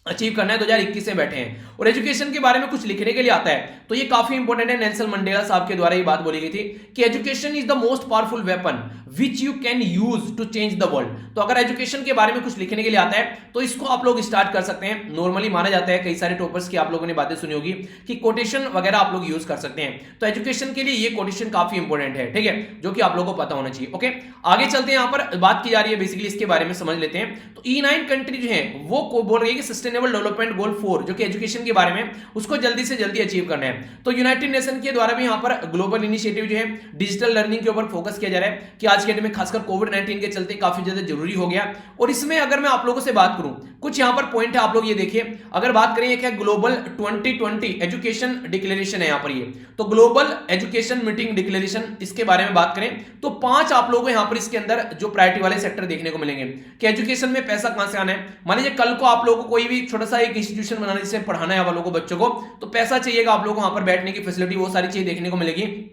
अचीव करना है। 2021 से बैठे हैं और एजुकेशन के बारे में कुछ लिखने के लिए आता है, तो ये काफी इंपॉर्टेंट है। नेल्सन मंडेला साहब के द्वारा ये बात बोली गई थी कि education is the most powerful weapon which you can use to change the world. तो अगर एजुकेशन के बारे में कुछ लिखने के लिए आता है तो इसको आप लोग स्टार्ट कर सकते हैं। नॉर्मली माना जाता है, कई सारे टॉपर्स की आप लोगों ने बातें सुनी होगी कि कोटेशन वगैरह आप लोग यूज कर सकते हैं। तो एजुकेशन के लिए ये कोटेशन काफी इंपॉर्टेंट है, ठीक है, जो कि आप लोगों को पता होना चाहिए। ओके, आगे चलते हैं। यहां पर बात की जा रही है बेसिकली इसके बारे में समझ लेते हैं। तो E9 कंट्री जो है वो बोल रही है कि सस्टेनेबल डेवलपमेंट गोल 4 जो कि एजुकेशन के बारे में, उसको जल्दी से जल्दी अचीव करना है। तो यूनाइटेड नेशन के द्वारा भी यहां पर ग्लोबल इनिशिएटिव जो है डिजिटल लर्निंग के ऊपर फोकस किया जा रहा है कि आज के डेट में खासकर कोविड-19 के चलते काफी ज्यादा जरूरी हो गया। और इसमें अगर मैं आप लोगों से बात करूं, कुछ यहां पर पॉइंट है, आप लोग ये देखिए। अगर बात करें एक है ग्लोबल 2020 एजुकेशन डिक्लेरेशन है यहां पर ये, तो ग्लोबल एजुकेशन मीटिंग डिक्लेरेशन, इसके बारे में बात करें तो 5 आप लोगों को यहां पर इसके अंदर जो प्रायोरिटी वाले सेक्टर देखने को मिलेंगे कि एजुकेशन में पैसा कहां से आना है। मान लीजिए कल को आप लोगों को कोई भी छोटा सा एक इंस्टीट्यूशन बनाना है जिससे पढ़ाना है वालों को, बच्चों को, तो पैसा चाहिएगा आप लोगों को, वहां पर बैठने की फैसिलिटी, वो सारी चीजें देखने को मिलेगी।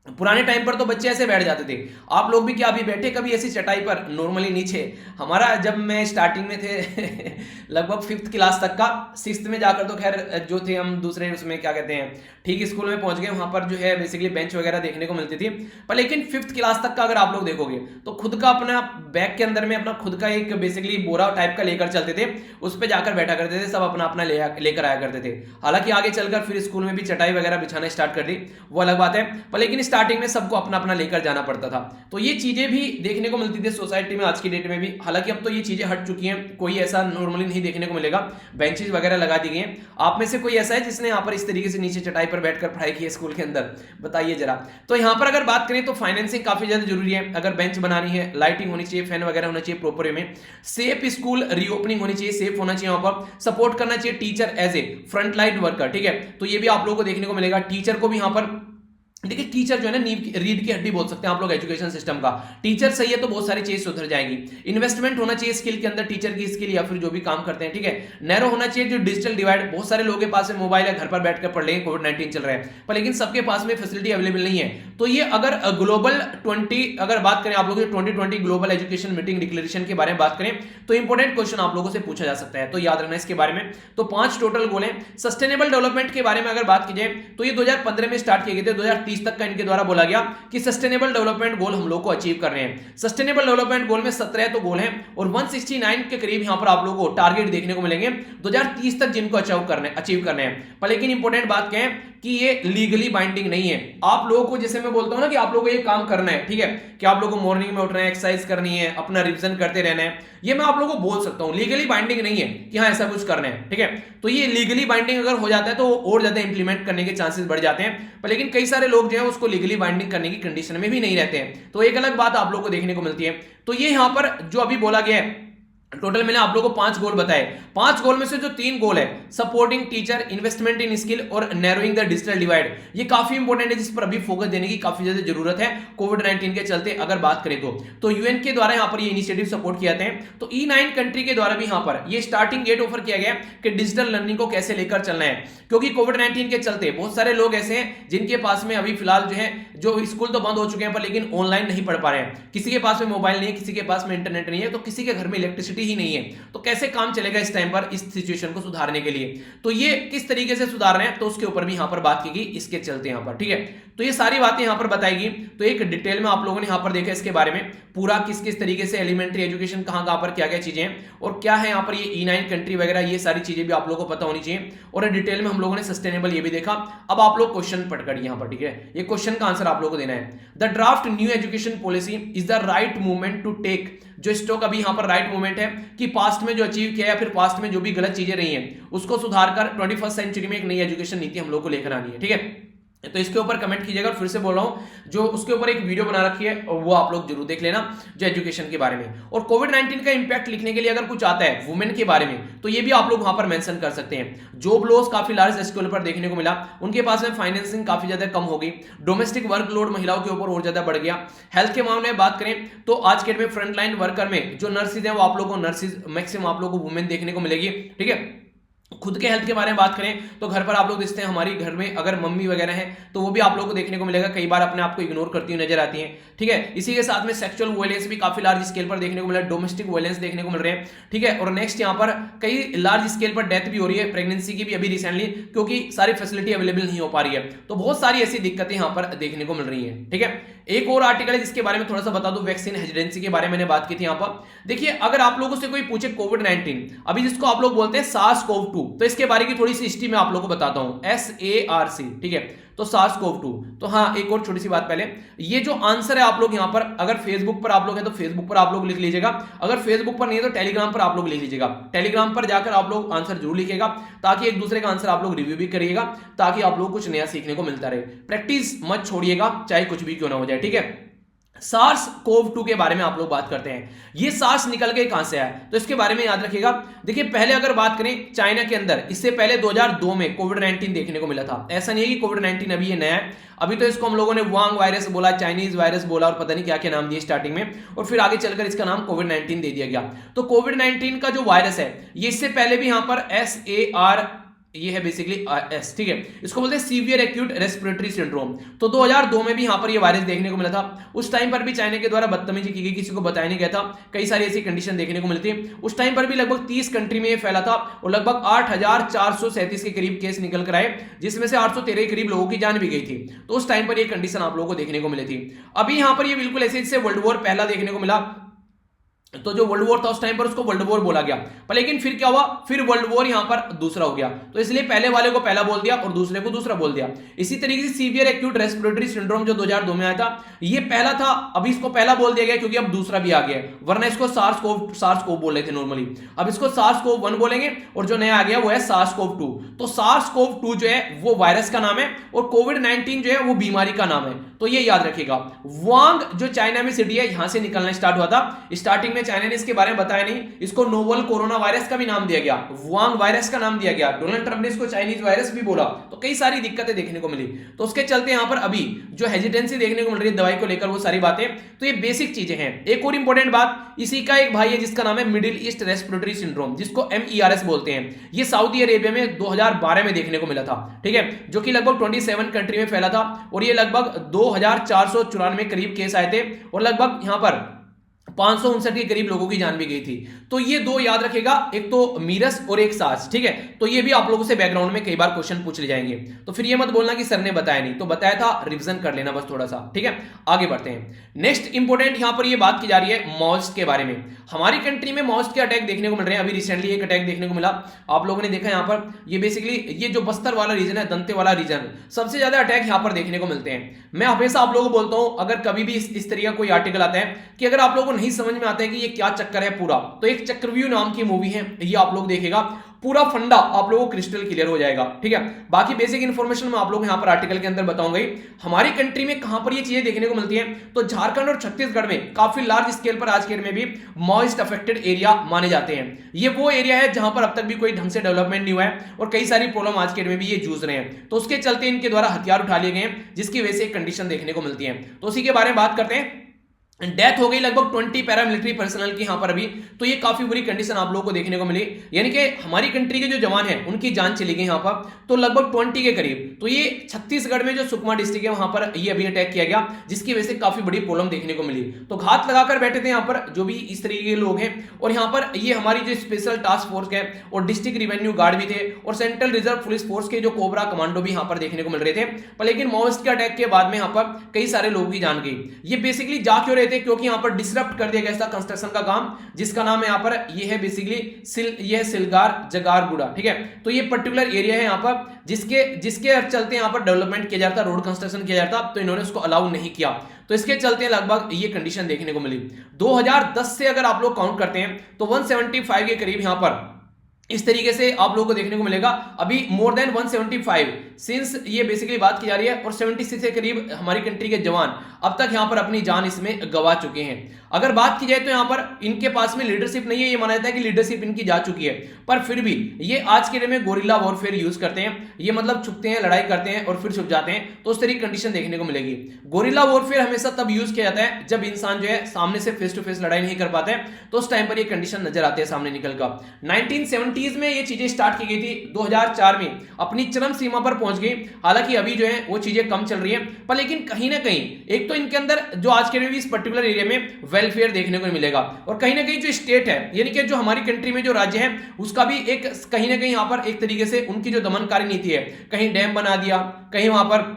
पुराने टाइम पर तो बच्चे ऐसे बैठ जाते थे, आप लोग भी क्या अभी बैठे कभी ऐसी चटाई पर नॉर्मली नीचे? हमारा जब मैं स्टार्टिंग में थे लगभग 5th क्लास तक का, 6th में जाकर तो खैर जो थे हम दूसरे उसमें क्या कहते हैं ठीक स्कूल में पहुंच गए, वहां पर जो है बेसिकली बेंच वगैरह देखने को मिलती थी। पर लेकिन 5th क्लास तक का अगर आप लोग देखोगे तो खुद का अपना बैग के अंदर में अपना खुद का एक बेसिकली बोरा टाइप का लेकर चलते थे, उस पर जाकर बैठा करते थे, सब अपना अपना लेकर आया करते थे। हालांकि आगे चलकर फिर स्कूल में भी चटाई वगैरह बिछाना स्टार्ट कर दी, वो अलग बात है, पर लेकिन स्टार्टिंग में सबको अपना अपना लेकर जाना पड़ता था। तो ये चीजें भी देखने को मिलती थी सोसाइटी में आज की डेट में भी। हालांकि अब तो ये चीजें हट चुकी हैं, कोई ऐसा नॉर्मली नहीं देखने को मिलेगा, बेंचेस वगैरह लगा दी गई हैं। आप में से कोई ऐसा है जिसने यहाँ पर इस तरीके से नीचे चटाई पर बैठकर पढ़ाई की है स्कूल के अंदर? बताइए जरा। तो यहाँ पर अगर बात करें तो फाइनेंसिंग काफी ज्यादा जरूरी है। अगर बेंच बनानी है, लाइटिंग होनी चाहिए, फैन वगैरह होना चाहिए प्रॉपर वे में, सेफ स्कूल रीओपनिंग होनी चाहिए, सेफ होना चाहिए, वहां पर सपोर्ट करना चाहिए teacher as a frontline worker, ठीक है। तो ये भी आप लोगों को देखने को मिलेगा। टीचर को भी यहाँ पर देखिए, टीचर जो है ना रीढ़ की हड्डी बोल सकते हैं आप लोग एजुकेशन सिस्टम का। टीचर सही है तो बहुत सारी चीज सुधर जाएगी। इन्वेस्टमेंट होना चाहिए स्किल के अंदर, टीचर की स्किल या फिर जो भी काम करते हैं, ठीक है। नैरो होना चाहिए जो डिजिटल डिवाइड, बहुत सारे लोगों के पास में मोबाइल है, घर पर बैठकर पढ़ लेंगे, कोविड-19 चल रहा है, पर लेकिन सबके पास में फैसिलिटी अवेलेबल नहीं है। तो ये अगर ग्लोबल 20 अगर बात करें आप लोग 2020 ग्लोबल एजुकेशन मीटिंग डिक्लेरेशन के बारे में बात करें तो इंपॉर्टेंट क्वेश्चन आप लोगों से पूछा जा सकता है, तो याद रखना इसके बारे में। तो 5 टोटल गोल हैं। सस्टेनेबल डेवलपमेंट के बारे में अगर बात की जाए तो ये 2015 में स्टार्ट किए गए थे, 2030 तक का इनके द्वारा बोला गया कि सस्टेनेबल डेवलपमेंट गोल हम लोग को अचीव करने हैं। सस्टेनेबल डेवलपमेंट गोल में 17 तो गोल हैं और 169 के करीब यहां पर आप लोगों को टारगेट देखने को मिलेंगे 2030 तक जिनको अचीव करने हैं। पर लेकिन इंपॉर्टेंट बात क्या है कि ये लीगली बाइंडिंग नहीं है। आप लोगों को, जैसे मैं बोलता हूं ना कि आप लोगों को ये काम करना है, ठीक है, कि आप लोगों को मॉर्निंग में उठना है, एक्सरसाइज करनी है, अपना रिवीजन करते रहना है, ये मैं आप लोगों को बोल सकता हूं। लीगली बाइंडिंग नहीं है कि हाँ ऐसा कुछ करना है, ठीक है। तो ये लीगली बाइंडिंग अगर हो जाता है तो और ज्यादा इंप्लीमेंट करने के चांसेस बढ़ जाते हैं। पर लेकिन कई सारे लोग जो है उसको लीगली बाइंडिंग करने की कंडीशन में भी नहीं रहते हैं, तो एक अलग बात आप लोग को देखने को मिलती है। तो ये यहां पर जो अभी बोला गया है, टोटल मैंने आप लोगों को 5 गोल बताए। 5 गोल में से जो 3 गोल है, सपोर्टिंग टीचर, इन्वेस्टमेंट इन स्किल और नैरोइंग द डिजिटल डिवाइड, ये काफी इंपॉर्टेंट है, जिस पर अभी फोकस देने की काफी ज्यादा जरूरत है कोविड-19 के चलते अगर बात करें तो यूएन के द्वारा यहां पर ये इनिशिएटिव सपोर्ट किए जाते हैं। तो E9 कंट्री के द्वारा भी यहां पर ये स्टार्टिंग गेट ऑफर किया गया कि डिजिटल लर्निंग को कैसे लेकर चलना है, क्योंकि कोविड-19 के चलते बहुत सारे लोग ऐसे हैं जिनके पास में अभी फिलहाल जो है, जो स्कूल तो बंद हो चुके हैं पर लेकिन ऑनलाइन नहीं पढ़ पा रहे हैं। किसी के पास में मोबाइल नहीं है, किसी के पास में इंटरनेट नहीं है, तो किसी के घर में इलेक्ट्रिसिटी ही नहीं है, तो कैसे काम चलेगा इस टाइम पर, इस सिचुएशन को सुधारने के लिए। तो ये किस तरीके से सुधार रहे हैं तो उसके ऊपर भी यहां पर बात की गई इसके चलते यहां पर, ठीक है। तो ये सारी बातें यहां पर बताएगी। तो एक डिटेल में आप लोगों ने यहां पर देखा इसके बारे में पूरा किस किस तरीके से एलिमेंट्री एजुकेशन कहां पर क्या क्या चीजें हैं और क्या है यहां पर ये E9 कंट्री वगैरह, ये सारी चीजें भी आप लोगों को पता होनी चाहिए। और डिटेल में हम लोगों ने सस्टेनेबल ये भी देखा। अब आप लोग क्वेश्चन पढ़ कर यहां पर, ठीक है, ये क्वेश्चन का आंसर आप लोगों को देना है। The draft new education policy is the right movement to take, जो स्टॉक अभी यहां पर राइट मूवमेंट है कि पास्ट में जो अचीव किया या फिर पास्ट में जो भी गलत चीजें रही हैं उसको सुधार कर 21st सेंचुरी में एक नई एजुकेशन नीति हम लोग को लेकर आनी है, ठीक है। तो इसके ऊपर कमेंट कीजिएगा। फिर से बोल रहा हूं, जो उसके ऊपर एक वीडियो बना रखी है और वो आप लोग जरूर देख लेना, जो एजुकेशन के बारे में। और कोविड-19 का इंपैक्ट लिखने के लिए अगर कुछ आता है वुमेन के बारे में तो ये भी आप लोग वहां पर मेंशन कर सकते हैं। जॉब लॉस काफी लार्ज स्केल पर देखने को मिला, उनके पास में फाइनेंसिंग काफी ज्यादा कम हो गई, डोमेस्टिक वर्कलोड महिलाओं के ऊपर और ज्यादा बढ़ गया। हेल्थ के मामले में बात करें तो आज के डेट में फ्रंटलाइन वर्कर में जो नर्सिस है वो आप लोगों को नर्सिस मैक्सिमम आप लोगों को वुमेन देखने को मिलेगी, ठीक है। खुद के हेल्थ के बारे में बात करें तो घर पर आप लोग देखते हैं, हमारी घर में अगर मम्मी वगैरह हैं तो वो भी आप लोगों को देखने को मिलेगा कई बार अपने आप को इग्नोर करती हुई नजर आती हैं, ठीक है। इसी के साथ में सेक्सुअल वायलेंस भी काफी लार्ज स्केल पर देखने को मिला, डोमेस्टिक वायलेंस देखने को मिल रहे हैं, ठीक है। और नेक्स्ट यहाँ पर कई लार्ज स्केल पर डेथ भी हो रही है, प्रेगनेंसी की भी अभी रिसेंटली, क्योंकि सारी फैसिलिटी अवेलेबल नहीं हो पा रही है। तो बहुत सारी ऐसी दिक्कतें यहाँ पर देखने को मिल रही है, ठीक है। एक और आर्टिकल है जिसके बारे में थोड़ा सा बता दूं, वैक्सीन हेजिटेंसी के बारे में मैंने बात की थी यहाँ पर। देखिए, अगर आप लोगों से कोई पूछे कोविड-19 अभी जिसको आप लोग बोलते हैं SARS-CoV-2, तो इसके बारे की थोड़ी सी हिस्ट्री मैं आप लोगों को बताता हूं। SARC, ठीक है, तो SARS-CoV-2। तो हाँ, एक और छोटी सी बात पहले, ये जो आंसर है आप लोग यहां पर, अगर फेसबुक पर आप लोग हैं तो फेसबुक पर आप लोग लिख लीजिएगा, अगर फेसबुक पर नहीं है तो टेलीग्राम पर आप लोग लिख लीजिएगा। टेलीग्राम पर जाकर आप लोग आंसर जरूर लिखिएगा ताकि एक दूसरे का आंसर आप लोग रिव्यू भी करिएगा, ताकि आप लोग कुछ नया सीखने को मिलता रहे। प्रैक्टिस मत छोड़िएगा, चाहे कुछ भी क्यों ना हो जाए, ठीक है। SARS-CoV-2 के बारे में आप लोग बात करते हैं, ये SARS निकल के कहां से आया तो इसके बारे में याद रखिएगा। देखिए, पहले अगर बात करें चाइना के अंदर, इससे पहले 2002 में कोविड-19 देखने को मिला था। ऐसा नहीं है कि कोविड-19 अभी ये नया है, अभी तो इसको हम लोगों ने वांग वायरस बोला, चाइनीज वायरस बोला और पता नहीं क्या क्या नाम दिए स्टार्टिंग में, और फिर आगे चलकर इसका नाम कोविड-19 दे दिया गया। तो कोविड-19 का जो वायरस है ये इससे पहले भी यहां पर SAR, ये है बेसिकली एस, ठीक है, इसको बोलते हैं सीवियर एक्यूट रेस्पिरेटरी सिंड्रोम। तो 2002 में भी यहां पर ये वायरस देखने को मिला था। उस टाइम पर भी चाइना के द्वारा बदतमीजी की गई, किसी को बताया नहीं गया था, कई सारी ऐसी कंडीशन देखने को मिलती है। उस टाइम पर भी लगभग 30 कंट्री में ये फैला था और लगभग 8,437 के करीब केस निकल कर आए, जिसमें से 813 के करीब लोगों की जान भी गई थी। तो उस टाइम पर ये कंडीशन आप लोगों को देखने को मिली थी। अभी यहां पर ये बिल्कुल ऐसे जिससे वर्ल्ड वॉर पहला देखने को मिला, तो जो वर्ल्ड वॉर था उस टाइम पर उसको वर्ल्ड वॉर बोला गया, पर लेकिन फिर क्या हुआ, फिर वर्ल्ड वॉर यहां पर दूसरा हो गया, तो इसलिए पहले वाले को पहला बोल दिया और दूसरे को दूसरा बोल दिया। इसी तरीके से सीवियर एक्यूट रेस्पिरेटरी सिंड्रोम जो 2002 में आया था, ये पहला था, अभी इसको पहला बोल दिया गया क्योंकि अब दूसरा भी आ गया, वरना इसको SARS-CoV बोल रहे थे नॉर्मली, अब इसको SARS-CoV-1 बोलेंगे और जो नया आ गया वो है SARS-CoV-2। तो SARS-CoV-2 जो है वो वायरस का नाम है और कोविड-19 जो है वो बीमारी का नाम है, तो ये याद रखिएगा। वांग जो चाइना में सिटी है, यहां से निकलना स्टार्ट हुआ था। स्टार्टिंग में चाइना ने इसके बारे में बताया नहीं, इसको नोवल कोरोना वायरस का भी नाम दिया गया, वांग वायरस का नाम दिया गया, डोनाल्ड ट्रंप ने इसको चाइनीज वायरस भी बोला, तो कई सारी दिक्कतें देखने को मिली। तो उसके चलते यहां पर अभी जो हेजिटेंसी देखने को मिल रही है दवाई को लेकर, वो सारी बातें, तो ये बेसिक चीजें हैं। एक और इंपॉर्टेंट बात, इसी का एक भाई है जिसका नाम है मिडिल ईस्ट रेस्पिरेटरी सिंड्रोम, जिसको MERS बोलते हैं। ये सऊदी अरेबिया में 2012 में देखने को मिला था, ठीक है, जो कि लगभग 27 कंट्री में फैला था और ये लगभग 2,494 करीब केस आए थे और लगभग यहां पर 559 के करीब लोगों की जान भी गई थी। तो ये दो याद रखेगा, एक तो मीरस और एक सास, ठीक है। तो ये भी आप लोगों से बैकग्राउंड में कई बार क्वेश्चन पूछ ले जाएंगे, तो फिर ये मत बोलना कि सर ने बताया नहीं, तो बताया था, रिवीजन कर लेना बस थोड़ा सा, ठीक है। आगे बढ़ते हैं। नेक्स्ट इंपोर्टेंट यहां पर ये बात की जा रही है माओइस्ट के बारे में। हमारी कंट्री में माओइस्ट के अटैक देखने को मिल रहे हैं। अभी रिसेंटली एक अटैक देखने को मिला, आप लोगों ने देखा यहां पर, ये बेसिकली ये जो बस्तर वाला रीजन है, दंतेवाड़ा रीजन, सबसे ज्यादा अटैक यहां पर देखने को मिलते हैं। मैं हमेशा आप लोगों को बोलता हूं, अगर कभी भी इस तरीके का कोई आर्टिकल आता है कि अगर आप लोगों को नहीं समझ में आता है कि ये क्या चक्कर है पूरा, तो एक चक्रव्यूह नाम की मूवी है, ये आप लोग देखेगा, पूरा फंडा आप लोगों को क्रिस्टल क्लियर हो जाएगा, ठीक है। बाकी बेसिक इंफॉर्मेशन मैं आप लोग यहां पर आर्टिकल के अंदर बताऊंगा। हमारी कंट्री में कहां पर ये चीजें देखने को मिलती हैं, तो झारखंड और छत्तीसगढ़ में काफी लार्ज स्केल पर आज के डेट में भी मॉइस्ट अफेक्टेड एरिया माने जाते हैं। ये वो एरिया है जहां पर अब तक भी कोई ढंग से डेवलपमेंट नहीं हुआ है और कई सारी प्रॉब्लम आज के डेट में भी ये जूझ रहे हैं। तो उसके चलते इनके द्वारा हथियार उठा लिए गए हैं, जिसकी वजह से एक कंडीशन देखने को मिलती है। तो उसी के बारे में बात करते हैं। डेथ हो गई लगभग 20 पैरामिलिट्री पर्सनल की यहां पर अभी, तो ये काफी बुरी कंडीशन आप लोगों को देखने को मिली, यानी कि हमारी कंट्री के जो जवान हैं उनकी जान चली गई यहां पर, तो लगभग 20 के करीब। तो ये छत्तीसगढ़ में जो सुकमा डिस्ट्रिक्ट है वहां पर ये अभी अटैक किया गया, जिसकी वजह से काफी बड़ी प्रॉब्लम देखने को मिली। तो घात लगाकर बैठे थे यहां पर जो भी इस तरीके के लोग हैं, और यहां पर ये हमारी जो स्पेशल टास्क फोर्स है और डिस्ट्रिक्ट रेवेन्यू गार्ड भी थे और सेंट्रल रिजर्व पुलिस फोर्स के जो कोबरा कमांडो भी यहां पर देखने को मिल रहे थे। पर लेकिन माओइस्ट के अटैक के बाद में यहां पर कई सारे लोगों की जान गई। ये बेसिकली जा क्यों रहे थे, क्योंकि यहां पर डिसरप्ट कर दिया गया था कंस्ट्रक्शन का काम, जिसका नाम है यहां पर, ये है बेसिकली ये सिलगार जगारगुड़ा, ठीक है। तो ये पर्टिकुलर एरिया है यहां पर जिसके चलते यहां पर डेवलपमेंट किया जाता, रोड कंस्ट्रक्शन किया जाता, तो इन्होंने उसको अलाउ नहीं किया। तो इसके चलते लगभग ये कंडीशन देखने को मिली। 2010 से अगर आप लोग काउंट करते हैं तो 175 के करीब यहां पर इस तरीके से आप लोगों को देखने को मिलेगा। अभी मोर देन 175 सिंस ये बेसिकली बात की जा रही है, और 76 के करीब हमारी कंट्री के जवान अब तक यहां पर अपनी जान इसमें गवा चुके हैं। अगर बात की जाए तो यहां पर इनके पास में लीडरशिप नहीं है, ये माना जाता है कि लीडरशिप इनकी जा चुकी है, पर फिर भी ये आज के डे में गोरिल्ला वॉरफेयर यूज करते हैं। ये मतलब छुपते हैं, लड़ाई करते हैं और फिर छुप जाते हैं, तो उस तरीके की कंडीशन देखने को मिलेगी। गोरिल्ला वॉरफेयर हमेशा तब यूज किया जाता है जब इंसान जो है सामने से फेस टू फेस लड़ाई नहीं कर पाते, तो उस टाइम पर ये कंडीशन नजर आती है सामने निकलकर। 1970s में ये चीजें स्टार्ट की गई थी, 2004 में अपनी चरम सीमा पर पहुंच गई। हालांकि अभी जो है वो चीजें कम चल रही है, पर लेकिन कहीं ना कहीं एक तो इनके अंदर जो आज के इस पर्टिकुलर एरिया में वेलफेयर देखने को मिलेगा, और कहीं ना कहीं जो स्टेट है, यानी कि जो हमारी कंट्री में जो राज्य है, उसका भी एक कहीं ना कहीं यहां पर एक तरीके से उनकी जो दमनकारी नीति है, कहीं डैम बना दिया, कहीं वहां पर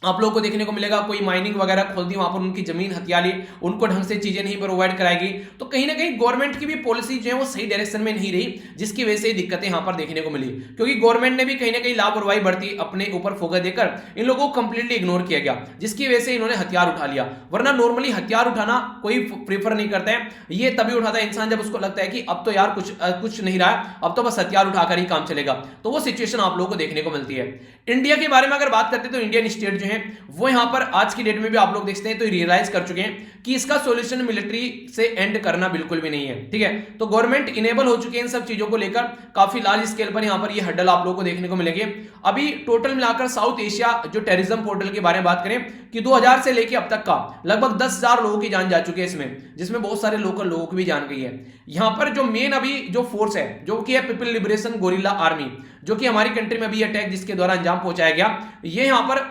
आप लोगों को देखने को मिलेगा कोई माइनिंग वगैरह खोल दी, वहां पर उनकी जमीन हथिया ली, उनको ढंग से चीजें नहीं प्रोवाइड कराएगी। तो कहीं ना कहीं गवर्नमेंट की भी पॉलिसी जो है वो सही डायरेक्शन में नहीं रही, जिसकी वजह से दिक्कतें यहां पर देखने को मिली, क्योंकि गवर्नमेंट ने भी कहीं ना कहीं लापरवाही बढ़ती अपने ऊपर फोकस देकर इन लोगों को कंप्लीटली इग्नोर किया गया, जिसकी वजह से इन्होंने हथियार उठा लिया। वरना नॉर्मली हथियार उठाना कोई प्रीफर नहीं करता है, ये तभी उठाता है इंसान जब उसको लगता है कि अब तो यार कुछ नहीं रहा, अब तो बस हथियार उठाकर ही काम चलेगा। तो वो सिचुएशन आप लोगों को देखने को मिलती है। इंडिया के बारे में अगर बात करते हैं तो इंडियन स्टेट जो है वो यहां पर आज की डेट में भी आप लोग देखते हैं तो रियलाइज कर चुके हैं कि इसका सॉल्यूशन मिलिट्री से एंड करना बिल्कुल भी नहीं है, ठीक है। तो गवर्नमेंट इनेबल हो चुके हैं इन सब चीजों को लेकर, काफी लार्ज स्केल पर यहां पर ये हड्डल आप लोगों को देखने को मिलेंगे। अभी टोटल मिलाकर साउथ एशिया जो टेररिज्म पोर्टल के बारे में बात करें कि 2000 से लेकर अब तक का लगभग 10,000 लोगों की जान जा चुकी है इसमें, जिसमें बहुत सारे लोकल लोगों की भी जान गई है। यहां पर जो मेन अभी जो फोर्स है जो कि है पीपल लिबरेशन गोरिल्ला आर्मी, जो कि हमारी कंट्री में अभी अटैक जिसके द्वारा अंजाम पहुंचाया गया, ये यहां पर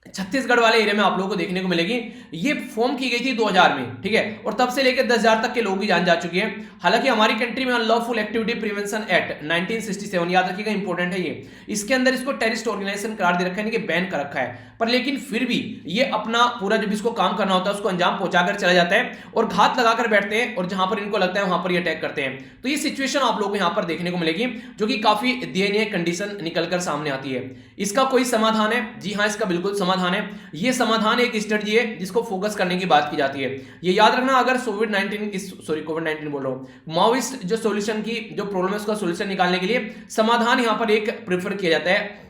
छत्तीसगढ़ वाले एरिया में आप लोगों को देखने को मिलेगी। ये फॉर्म की गई थी 2000 में, ठीक है, और तब से लेकर 10,000 तक के लोगों की जान जा चुकी है। हालांकि हमारी कंट्री में अनलॉफुल एक्टिविटी प्रिवेंशन एक्ट 1967 याद रखिएगा, इंपॉर्टेंट है ये, इसके अंदर इसको टेररिस्ट ऑर्गेनाइजेशन करार दे रखा है, बैन कर रखा है, पर लेकिन फिर भी ये अपना पूरा जब इसको काम करना होता है उसको अंजाम पहुंचाकर चला जाता है और घात लगाकर बैठते हैं, और जहां पर इनको लगता है वहां पर ये अटैक करते हैं। तो ये सिचुएशन आप लोगों को यहां पर देखने को मिलेगी, जो कि काफी दयनीय कंडीशन निकलकर सामने आती है। इसका कोई समाधान है? जी हाँ, इसका बिल्कुल समाधान है। ये समाधान एक स्ट्रेटजी है जिसको फोकस करने की बात की जाती है। ये याद रखना, अगर कोविड-19 बोल रहा हूं, माओइस्ट जो सॉल्यूशन की जो प्रॉब्लम है उसका सॉल्यूशन निकालने के लिए समाधान यहां पर एक प्रेफर किया जाता है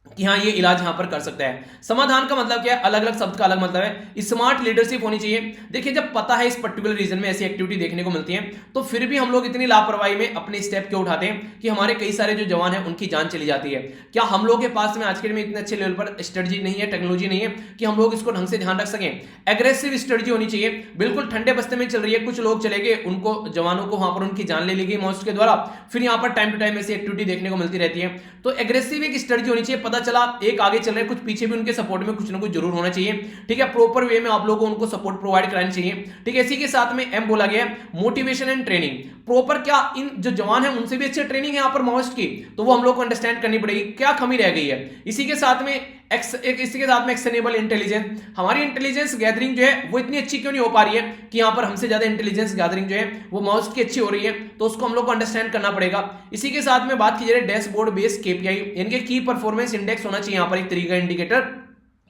कि हाँ ये इलाज यहां पर कर सकता है। समाधान का मतलब क्या है? अलग अलग शब्द का अलग मतलब है। स्मार्ट लीडरशिप होनी चाहिए। देखिए, जब पता है इस पर्टिकुलर रीजन में ऐसी एक्टिविटी देखने को मिलती है, तो फिर भी हम लोग इतनी लापरवाही में अपने स्टेप क्यों उठाते हैं कि हमारे कई सारे जो जवान हैं उनकी जान चली जाती है। क्या हम लोग के पास में आज के दिन में इतने अच्छे लेवल पर स्ट्रेटजी नहीं है, टेक्नोलॉजी नहीं है कि हम लोग इसको ढंग से ध्यान रख सकें? एग्रेसिव स्ट्रेटजी होनी चाहिए। बिल्कुल ठंडे बस्ते में चल रही है, कुछ लोग चले गए, उनको जवानों को वहां पर उनकी जान ले ली गई मॉस्ट के द्वारा, फिर यहाँ पर टाइम टू टाइम ऐसी एक्टिविटी देखने को मिलती रहती है। तो एग्रेसिव एक स्ट्रेटजी होनी चाहिए। पता चला, एक आगे चल रहे हैं, कुछ पीछे भी उनके सपोर्ट में कुछ ना कुछ जरूर होना चाहिए, ठीक है। प्रॉपर वे में आप लोगों को उनको सपोर्ट प्रोवाइड करानी चाहिए, ठीक है। इसी के साथ में एम बोला गया है मोटिवेशन एंड ट्रेनिंग। प्रॉपर क्या इन जो जवान है उनसे भी अच्छी ट्रेनिंग है यहाँ पर माओइस्ट की, तो वो हम लोग को अंडरस्टैंड करनी पड़ेगी क्या कमी रह गई है। इसी के साथ में एक्शनेबल इंटेलिजेंस, हमारी इंटेलिजेंस गैदरिंग जो है वो इतनी अच्छी क्यों नहीं हो पा रही है कि यहाँ पर हमसे ज्यादा इंटेलिजेंस गैदरिंग जो है वो माउस की अच्छी हो रही है, तो उसको हम लोग को अंडरस्टैंड करना पड़ेगा। इसी के साथ में बात की जाए डैशबोर्ड बेस्ड केपीआई, इनके की परफॉर्मेंस इंडेक्स होना चाहिए यहाँ पर एक तरीका इंडिकेटर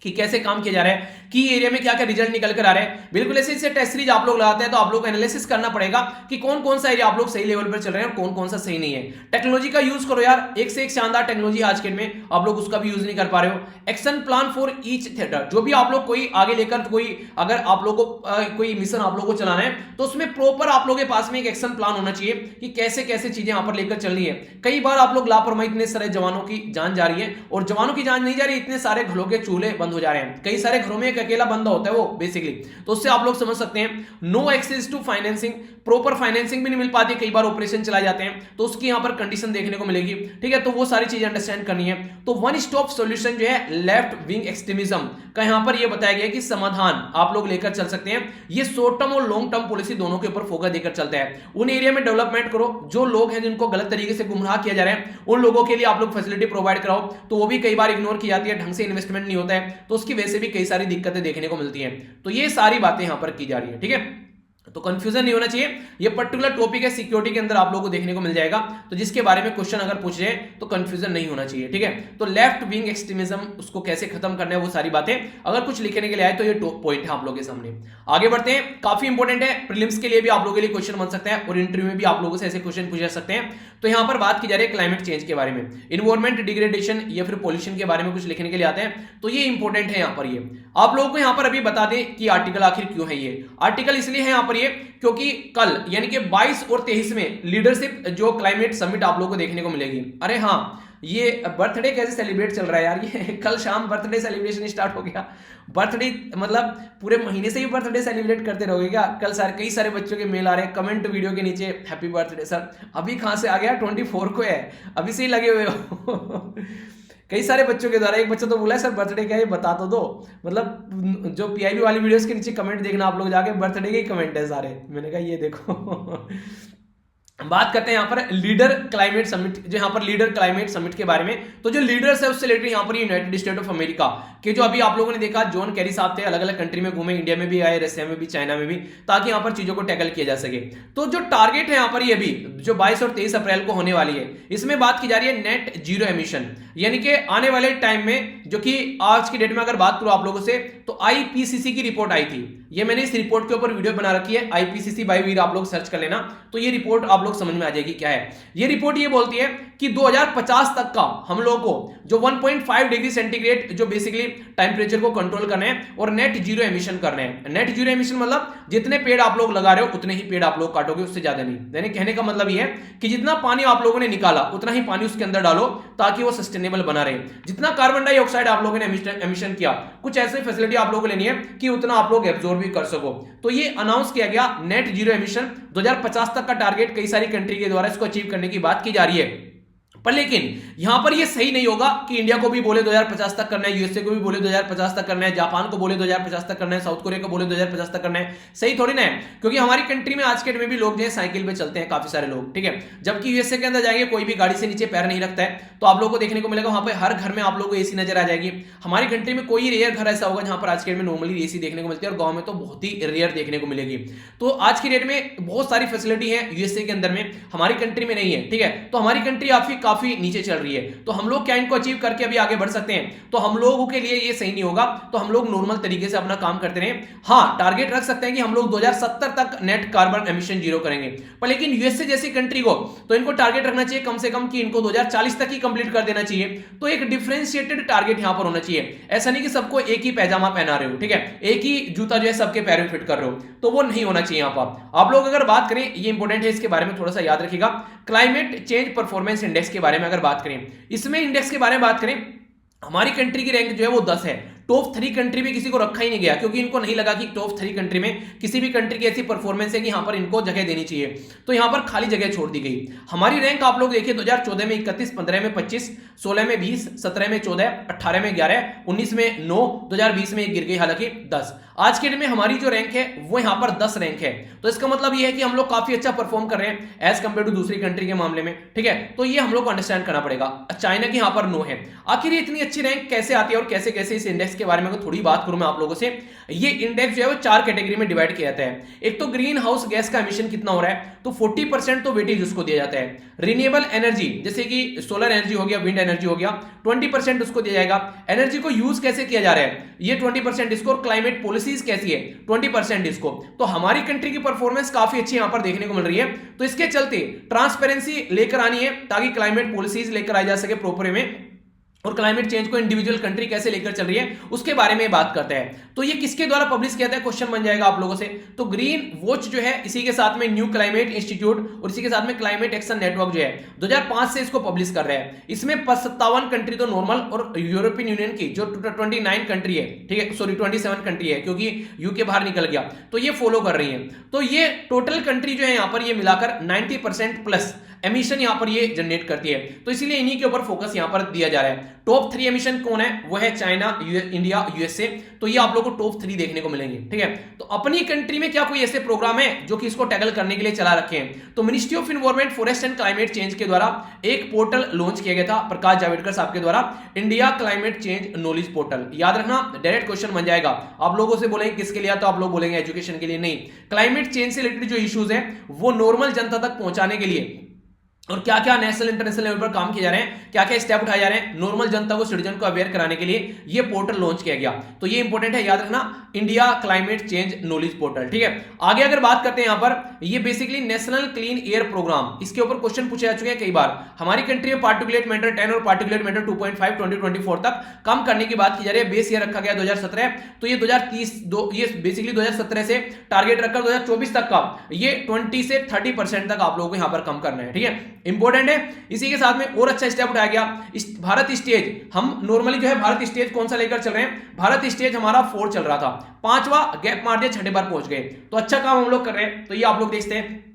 कि कैसे काम किया जा रहा है, की एरिया में क्या क्या रिजल्ट निकल कर आ रहे हैं। बिल्कुल ऐसे इससे टेस्ट सीरीज आप लोग लगाते हैं तो आप लोग को एनालिसिस करना पड़ेगा कि कौन कौन सा एरिया आप लोग सही लेवल पर चल रहे हैं और कौन कौन सा सही नहीं है। टेक्नोलॉजी का यूज करो यार, एक से एक शानदार टेक्नोलॉजी आज के में, आप लोग उसका भी यूज नहीं कर पा रहे हो। Action plan for each theatre, जो भी आप लोग कोई आगे लेकर कोई अगर आप लोग को कोई मिशन आप लोग को चलाना है तो उसमें प्रॉपर आप लोगों के पास में एक एक्शन प्लान होना चाहिए कि कैसे कैसे चीजें यहाँ पर लेकर चल रही है। कई बार आप लोग लापरवाही, इतने सारे जवानों की जान जा रही है और जवानों की जान नहीं जा रही, इतने सारे घरों के चूल्हे बंद हो जा रहे हैं, कई सारे घरों में एक अकेला बंदा होता है वो बेसिकली, तो उससे आप लोग समझ सकते हैं। No access to financing, proper financing भी नहीं मिल पाती, कई बार ऑपरेशन चला जाते हैं तो उसकी यहां पर कंडीशन देखने को मिलेगी, ठीक है। तो वो सारी चीजें अंडरस्टैंड करनी है। तो वन स्टॉप सॉल्यूशन जो है लेफ्ट विंग एक्सट्रीमिज्म का यहां पर ये बताया गया कि समाधान आप लोग लेकर चल सकते हैं। ये शॉर्ट टर्म और लॉन्ग टर्म पॉलिसी दोनों के ऊपर फोकस देकर चलता है। उन एरिया में डेवलपमेंट करो, जो लोग हैं जिनको गलत तरीके से गुमराह किया जा रहा है उन लोगों के लिए आप लोग फैसिलिटी प्रोवाइड कराओ, तो वो भी कई बार इग्नोर की जाती है, ढंग से इन्वेस्टमेंट नहीं होता है, तो उसकी वजह से भी कई सारी दिक्कतें देखने को मिलती हैं। तो ये सारी बातें यहां पर की जा रही है, ठीक है। तो कंफ्यूजन नहीं होना चाहिए, ये पर्टिकुलर टॉपिक है सिक्योरिटी के अंदर आप लोगों को देखने को मिल जाएगा, तो जिसके बारे में क्वेश्चन अगर पूछ जाए तो कंफ्यूजन नहीं होना चाहिए, ठीक है। तो लेफ्ट विंग एक्सट्रीमिज्म उसको कैसे खत्म करना है वो सारी बातें अगर कुछ लिखने के लिए आए तो ये पॉइंट है आप लोगों के सामने। आगे बढ़ते हैं, काफी इंपॉर्टेंट है, प्रीलिम्स के लिए भी आप लोगों के लिए क्वेश्चन बन सकता है और इंटरव्यू में भी आप लोगों से ऐसे क्वेश्चन पूछ सकते हैं। तो यहां पर बात की जा रही है क्लाइमेट चेंज के बारे में, इन्वायरमेंट डिग्रेडेशन या फिर पॉल्यूशन के बारे में कुछ लिखने के लिए आते हैं, तो ये इंपॉर्टेंट है। यहां पर ये आप लोगों को यहां पर अभी बता दें कि आर्टिकल आखिर क्यों है। ये आर्टिकल इसलिए है यहां पर ये क्योंकि कल यानी कि 22 और 23 में लीडरशिप जो क्लाइमेट समिट आप लोगों को देखने को मिलेगी। अरे हाँ, ये बर्थडे कैसे सेलिब्रेट चल रहा है यार, ये कल शाम बर्थडे सेलिब्रेशन स्टार्ट हो गया। बर्थडे मतलब पूरे महीने से ही बर्थडे सेलिब्रेट करते रहोगे क्या? कल सारे कई सारे बच्चों के मेल आ रहे हैं, कमेंट वीडियो के नीचे हैप्पी बर्थडे सर। अभी कहां से आ गया? 24 को है, अभी से ही लगे हुए हो। कई सारे बच्चों के द्वारा, एक बच्चा तो बोला है सर बर्थडे क्या है बता तो दो। मतलब जो पीआईबी वाली वीडियोस के नीचे कमेंट देखना आप लोग जाके, बर्थडे के ही कमेंट है सारे। मैंने कहा ये देखो। बात करते हैं यहाँ पर लीडर क्लाइमेट समिट, जो यहाँ पर लीडर क्लाइमेट समिट के बारे में। तो जो लीडर्स है उससे रिलेटेड यहाँ पर यूनाइटेड स्टेट ऑफ अमेरिका के जो अभी आप लोगों ने देखा जॉन कैरी साहब थे, अलग अलग कंट्री में घूमे, इंडिया में भी आए, रशिया में भी, चाइना में भी, ताकि यहाँ पर चीजों को टैकल किया जा सके। तो जो टारगेट है यहाँ पर ये भी जो 22 और 23 अप्रैल को होने वाली है, इसमें बात की जा रही है नेट जीरो एमिशन, यानी कि आने वाले टाइम में, जो कि आज की डेट में अगर बात करूं आप लोगों से, तो आईपीसीसी की रिपोर्ट आई थी। ये मैंने इस रिपोर्ट के ऊपर वीडियो बना रखी है, आईपीसीसी बाय वीर, आप लोग सर्च कर लेना तो ये रिपोर्ट आप लोग समझ में आ जाएगी क्या है। ये रिपोर्ट ये बोलती है कि 2050 तक का हम लोग को जो 1.5 डिग्री सेंटीग्रेड जो बेसिकली टेम्परेचर को कंट्रोल करना है और नेट जीरो एमिशन करना है। नेट जीरो एमिशन मतलब जितने पेड़ आप लोग लगा रहे हो उतने ही पेड़ आप लोग काटोगे, उससे ज्यादा नहीं। यानी कहने का मतलब ये है कि जितना पानी आप लोगों ने निकाला उतना ही पानी उसके अंदर डालो ताकि वो सस्टेनेबल बना रहे। जितना कार्बन डाइऑक्साइड आप लोगों ने एमिशन किया, कुछ ऐसी फैसिलिटी आप लोगों को लेनी है कि उतना आप लोग एब्जॉर्ब भी कर सको। तो ये अनाउंस किया गया नेट जीरो एमिशन 2050 तक का टारगेट, कई सारी कंट्री के द्वारा इसको अचीव करने की बात की जा रही है। पर लेकिन यहां पर यह सही नहीं होगा कि इंडिया को भी बोले 2050 तक करना है, यूएसए को भी बोले 2050 तक करना है, जापान को बोले 2050 तक करना है, साउथ कोरिया को बोले 2050 तक करना है। सही थोड़ी ना है, क्योंकि हमारी कंट्री में आज के डेट में भी लोग जो है साइकिल पे चलते हैं, काफी सारे लोग, ठीक है। जबकि यूएसए के अंदर जाएंगे कोई भी गाड़ी से नीचे पैर नहीं रखता है। तो आप लोगों को देखने को मिलेगा वहां पर हर घर में आप लोगों को एसी नजर आ जाएगी। हमारी कंट्री में कोई रेयर घर ऐसा होगा जहां पर आज के डेट में नॉर्मली एसी देखने को मिलती है, और गांव में तो बहुत ही रेयर देखने को मिलेगी। तो आज की डेट में बहुत सारी फैसिलिटी है यूएसए के अंदर में, हमारी कंट्री में नहीं है, ठीक है। तो हमारी कंट्री काफी नीचे चल रही है। तो हम लोग क्या इनको अचीव करके अभी आगे बढ़ सकते हैं? तो हम लोगों के लिए ये सही नहीं होगा। तो हम लोग नॉर्मल तरीके से अपना काम करते रहे। हाँ, टारगेट रख सकते हैं कि हम लोग 2070 तक नेट कार्बन एमिशन जीरो करेंगे, पर लेकिन यूएसए जैसी कंट्री को तो इनको टारगेट रखना चाहिए कम से कम कि इनको 2040 तक ही कंप्लीट कर देना चाहिए। तो एक डिफरेंशिएटेड टारगेट यहां पर होना चाहिए। ऐसा नहीं कि सबको एक ही पैजामा पहना रहे हो, ठीक है, एक ही जूता जो है सबके पैरों में फिट कर रहे हो, तो वो नहीं होना चाहिए। यहां पर आप लोग अगर बात करें, ये इंपॉर्टेंट है, इसके बारे में थोड़ा सा याद रखिएगा। क्लाइमेट चेंज परफॉर्मेंस इंडेक्स के बारे में अगर बात करें, इसमें इंडेक्स के बारे में बात करें, हमारी कंट्री की रैंक जो है वो 10 है। टॉप 3 कंट्री में किसी को रखा ही नहीं गया, क्योंकि इनको नहीं लगा कि टॉप 3 कंट्री में किसी भी कंट्री की ऐसी परफॉर्मेंस है कि यहां पर इनको जगह देनी चाहिए, तो यहां पर खाली जगह छोड़ दी गई। हमारी रैंक आप लोग देखिए 2014 में 31, 15 में 25, 16 में 20, 17 में 14, 18 में 11, 19 में 9, 2020 में गिर गई हालांकि 10। आज के डेट में हमारी जो रैंक है वो यहां पर 10 रैंक है, तो इसका मतलब ये है कि हम लोग काफी अच्छा परफॉर्म कर रहे हैं एज कंपेयर टू दूसरी कंट्री के मामले में, ठीक है। तो ये हम लोग को अंडरस्टैंड करना पड़ेगा। चाइना की यहां पर 9 है। आखिर ये इतनी अच्छी रैंक कैसे आती है और कैसे कैसे इस इंडेक्स के बारे में अगर थोड़ी बात करूं मैं आप लोगों से, ये इंडेक्स जो है वो 4 कैटेगरी में डिवाइड किया जाता है। एक तो ग्रीन हाउस गैस का एमिशन कितना हो रहा है, तो 40% तो वेटेज उसको दिया जाता है। रिन्यूएबल एनर्जी जैसे कि सोलर एनर्जी हो गया, विंड एनर्जी हो गया, 20% उसको दिया जाएगा। एनर्जी को यूज कैसे किया जा रहा है, ये 20% इसको, और क्लाइमेट पॉलिसीज कैसी है, 20% इसको। तो हमारी कंट्री की परफॉर्मेंस काफी अच्छी यहां पर देखने को मिल रही है। तो इसके चलते ट्रांसपेरेंसी लेकर आनी है ताकि क्लाइमेट पॉलिसीज लेकर आई जा सके प्रॉपर में, और क्लाइमेट चेंज को इंडिविजुअल कंट्री कैसे लेकर चल रही है उसके बारे में बात करते हैं। तो ये किसके द्वारा पब्लिश किया था, क्वेश्चन बन जाएगा आप लोगों से। तो ग्रीन वॉच जो है, इसी के साथ में न्यू क्लाइमेट इंस्टीट्यूट और इसी के साथ में क्लाइमेट एक्शन नेटवर्क जो है 2005 से इसको पब्लिश कर रहा है। इसमें 57 कंट्री तो नॉर्मल और यूरोपियन यूनियन की जो 29 कंट्री है, ठीक है, सॉरी 27 कंट्री है क्योंकि यूके बाहर निकल गया, तो ये फॉलो कर रही है। तो ये टोटल कंट्री जो है यहां पर ये मिलाकर 90% प्लस एमिशन यहां पर ये जनरेट करती है, तो इसीलिए इन्हीं के ऊपर फोकस यहां पर दिया जा रहा है। टॉप 3 एमिशन कौन है, वो है चाइना, इंडिया, यूएसए, तो ये आप लोगों को टॉप 3 देखने को मिलेंगे, ठीक है। तो अपनी कंट्री में क्या कोई ऐसे प्रोग्राम है जो कि इसको टैकल करने के लिए चला रखे हैं, तो ministry of environment, forest and climate change के द्वारा एक पोर्टल लॉन्च किया गया था प्रकाश जावड़ेकर साहब के द्वारा, India climate change knowledge portal. याद रखना, डायरेक्ट क्वेश्चन बन जाएगा। आप लोगों से बोलेंगे किसके लिए, तो आप लोग बोलेंगे एजुकेशन के लिए, नहीं, क्लाइमेट चेंज से रिलेटेड जो इश्यूज है वो नॉर्मल जनता तक पहुंचाने के लिए और क्या क्या नेशनल इंटरनेशनल लेवल पर काम किए जा रहे हैं, क्या क्या स्टेप उठाए जा रहे हैं नॉर्मल जनता को, सिटीजन को अवेयर कराने के लिए ये पोर्टल लॉन्च किया गया। तो ये इंपॉर्टेंट है, याद रखना, India climate change knowledge portal, ठीक है। आगे अगर बात करते हैं यहां पर, ये basically national clean air programme, इसके ऊपर क्वेश्चन पूछे जा चुके हैं कई बार। हमारी कंट्री में पार्टिकुलेट मैटर 10 और पार्टिकुलेट मैटर 2.5 2024 तक कम करने की बात की जा रही है। बेस ईयर रखा गया 2017, तो ये 2030 ये बेसिकली 2017 से टारगेट रखकर 2024 तक का ये 20 से 30% तक आप लोगों को यहां पर कम करना है, ठीक है, इंपॉर्टेंट है। इसी के साथ में और अच्छा स्टेप उठाया गया, भारत स्टेज, हम नॉर्मली जो है भारत स्टेज कौन सा लेकर चल रहे हैं, भारत स्टेज हमारा 4 चल रहा था, 5वां गैप मार दिया, 6ठे बार पहुंच गए, तो अच्छा काम हम लोग कर रहे हैं। तो ये आप लोग देखते हैं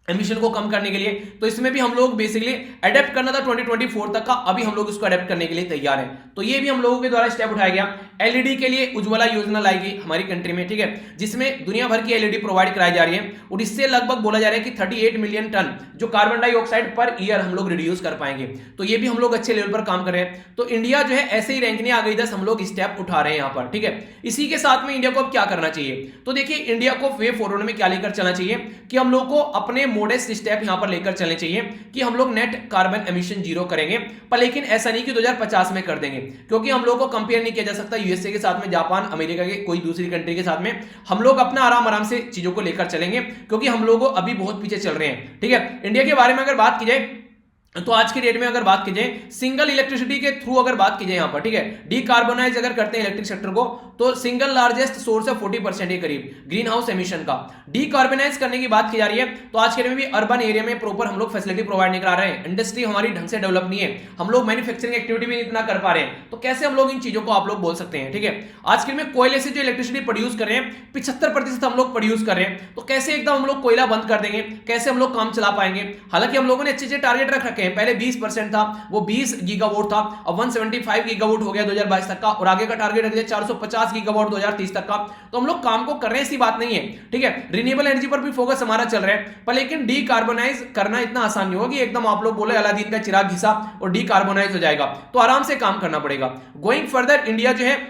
एमिशन को कम करने के लिए, तो इसमें भी हम लोग बेसिकली अडेप्ट करना था 2024 तक का, अभी हम लोग इसको अडेप्ट करने के लिए तैयार हैं। तो ये भी हम लोगों के द्वारा स्टेप उठाया गया। एलईडी के लिए उज्ज्वला योजना लाई गई हमारी कंट्री में, ठीक है, जिसमें दुनिया भर की एलईडी प्रोवाइड कराई जा रही है, और इससे लगभग बोला जा रहा है कि 38 मिलियन टन जो कार्बन डाइऑक्साइड पर ईयर हम लोग रिड्यूस कर पाएंगे। तो ये भी हम लोग अच्छे लेवल पर काम कर रहे हैं। तो इंडिया जो है ऐसे ही रैंक नहीं आ गई 10, हम लोग स्टेप उठा रहे हैं यहाँ पर, ठीक है। इसी के साथ में इंडिया को अब क्या करना चाहिए, तो देखिए इंडिया को वे फॉरवर्ड में क्या लेकर चलना चाहिए कि हम लोग को अपने मोडेस्ट स्टेप यहां पर लेकर चलने चाहिए कि हम लोग नेट कार्बन एमिशन जीरो करेंगे, पर लेकिन ऐसा नहीं कि 2050 में कर देंगे, क्योंकि हम लोग को कंपेयर नहीं किया जा सकता यूएसए के साथ में, जापान, अमेरिका के कोई दूसरी कंट्री के साथ में। हम लोग अपना आराम आराम से चीजों को लेकर चलेंगे, क्योंकि हम लोग अभी बहुत पीछे चल रहे हैं, ठीक है। इंडिया के बारे में अगर बात की जाए तो आज के डेट में अगर बात की जाए सिंगल इलेक्ट्रिसिटी के थ्रू अगर बात की जाए यहां पर, ठीक है, डीकार्बोनाइज अगर करते हैं इलेक्ट्रिक सेक्टर को, तो सिंगल लार्जेस्ट सोर्स है 40% के करीब ग्रीन हाउस एमिशन का। डीकार्बोनाइज करने की बात की जा रही है, तो आज के डेट में भी अर्बन एरिया में प्रॉपर हम लोग फैसिलिटी प्रोवाइड नहीं करा रहे हैं, इंडस्ट्री हमारी ढंग से डेवलप नहीं है, हम लोग मैन्युफैक्चरिंग एक्टिविटी भी इतना कर पा रहे हैं, तो कैसे हम लोग इन चीजों को आप लोग बोल सकते हैं, ठीक है। आज के डेट में कोयले से जो इलेक्ट्रिसिटी प्रोड्यूस कर रहे हैं 75% हम लोग प्रोड्यूस कर रहे हैं, तो कैसे एकदम हम लोग कोयला बंद कर देंगे, कैसे हम लोग काम चला पाएंगे। हालांकि हम लोगों ने अच्छे टारगेट रख रखे हैं, पहले 20% था, वो 20 गीगावाट था, अब 175 गीगावाट हो गया 2022 तक का, और आगे का टारगेट रख दिया 450 गीगावाट 2030 तक का। तो हम लोग काम को कर रहे हैं, ऐसी बात नहीं है, ठीक है। रिन्यूएबल एनर्जी पर भी फोकस हमारा चल रहा है, पर लेकिन डीकार्बोनाइज करना इतना आसान नहीं होगा कि एकदम आप लोग बोले अलादीन का चिराग घिसा और डीकार्बोनाइज हो जाएगा, तो आराम से काम करना पड़ेगा। गोइंग फर्दर इंडिया जो है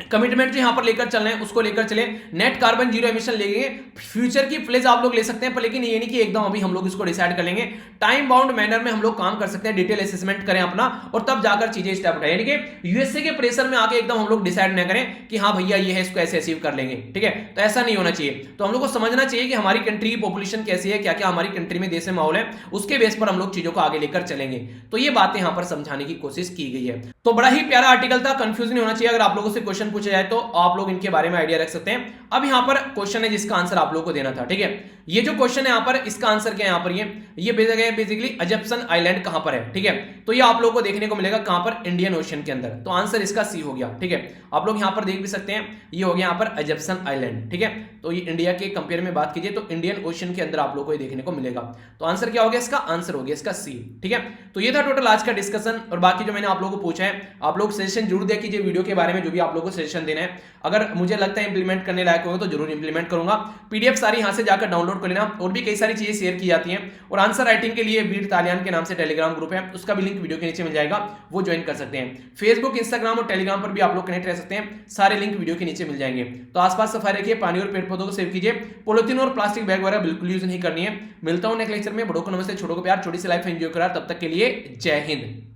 कमिटमेंट जो यहां पर लेकर चल रहे हैं उसको लेकर चले, नेट कार्बन जीरो एमिशन लेंगे, फ्यूचर की प्लेज आप लोग ले सकते हैं, पर लेकिन ये नहीं कि एकदम अभी हम लोग इसको डिसाइड कर लेंगे, टाइम बाउंड मैनर में हम लोग काम कर सकते हैं, डिटेल असेसमेंट करें अपना और तब जाकर चीजें स्टेप उठाएं, यानी कि यूएसए के प्रेशर में आके एकदम हम लोग डिसाइड न करें कि हाँ भैया ये है, इसको ऐसे अचीव कर लेंगे, ठीक है। तो ऐसा नहीं होना चाहिए। तो हम लोग को समझना चाहिए कि हमारी कंट्री की पॉपुलेशन कैसी है, क्या क्या हमारी कंट्री में देश में माहौल है, उसके बेस पर हम लोग चीजों को आगे लेकर चलेंगे। तो ये बातें यहां पर समझाने की कोशिश की गई है। तो बड़ा ही प्यारा आर्टिकल था, कंफ्यूजन नहीं होना चाहिए। अगर आप लोगों से क्वेश्चन क्वेश्चन पूछा जाए तो आप लोग इनके बारे में आइडिया रख सकते हैं। अब यहाँ पर क्वेश्चन है जिसका आंसर आप लोग को देना था, ठीक है। ये जो क्वेश्चन है यहाँ पर, इसका आंसर क्या है यहाँ पर, ये बेसिकली इजिप्शियन आइलैंड कहां पर है, ठीक है। तो ये आप लोग को देखने को मिलेगा कहां पर, इंडियन ओशन के अंदर। तो आंसर इसका सी हो गया, ठीक है। आप लोग यहाँ पर देख भी सकते हैं, ये हो गया यहाँ पर इजिप्शियन आइलैंड, ठीक है। तो ये इंडिया के कंपेयर में बात कीजिए तो इंडियन ओशन के अंदर आप लोग को ये देखने को मिलेगा। तो आंसर क्या हो गया इसका, आंसर हो गया इसका सी, ठीक है। तो ये था टोटल आज का डिस्कशन। और बाकी जो मैंने आप लोगों को पूछा है, आप लोग सजेशन जरूर दिया कीजिए वीडियो के बारे में, जो भी आप लोग को सजेशन देना है। अगर मुझे लगता है इंप्लीमेंट करने लायक होगा तो जरूर इंप्लीमेंट करूंगा। पीडीएफ सारी यहां से जाकर डाउनलोड कर लेना। और भी कई सारी चीजें शेयर की जाती हैं। और आंसर राइटिंग के लिए वीर तालियान के नाम से टेलीग्राम ग्रुप है, उसका भी लिंक वीडियो के नीचे मिल जाएगा, वो ज्वाइन कर सकते हैं। फेसबुक, इंस्टाग्राम और टेलीग्राम पर भी आप लोग कनेक्ट रह सकते हैं, सारे लिंक वीडियो के नीचे मिल जाएंगे। तो आसपास सफाई रखिए, पानी और पेड़ पौधों को सेव कीजिए, पॉलिथीन और प्लास्टिक बैग वगैरह बिल्कुल यूज नहीं करनी है। मिलता हूं नेक्स्ट लेक्चर में। बड़ों को नमस्ते, छोटों को प्यार, छोटी सी लाइफ एंजॉय करा। तब तक के लिए जय हिंद।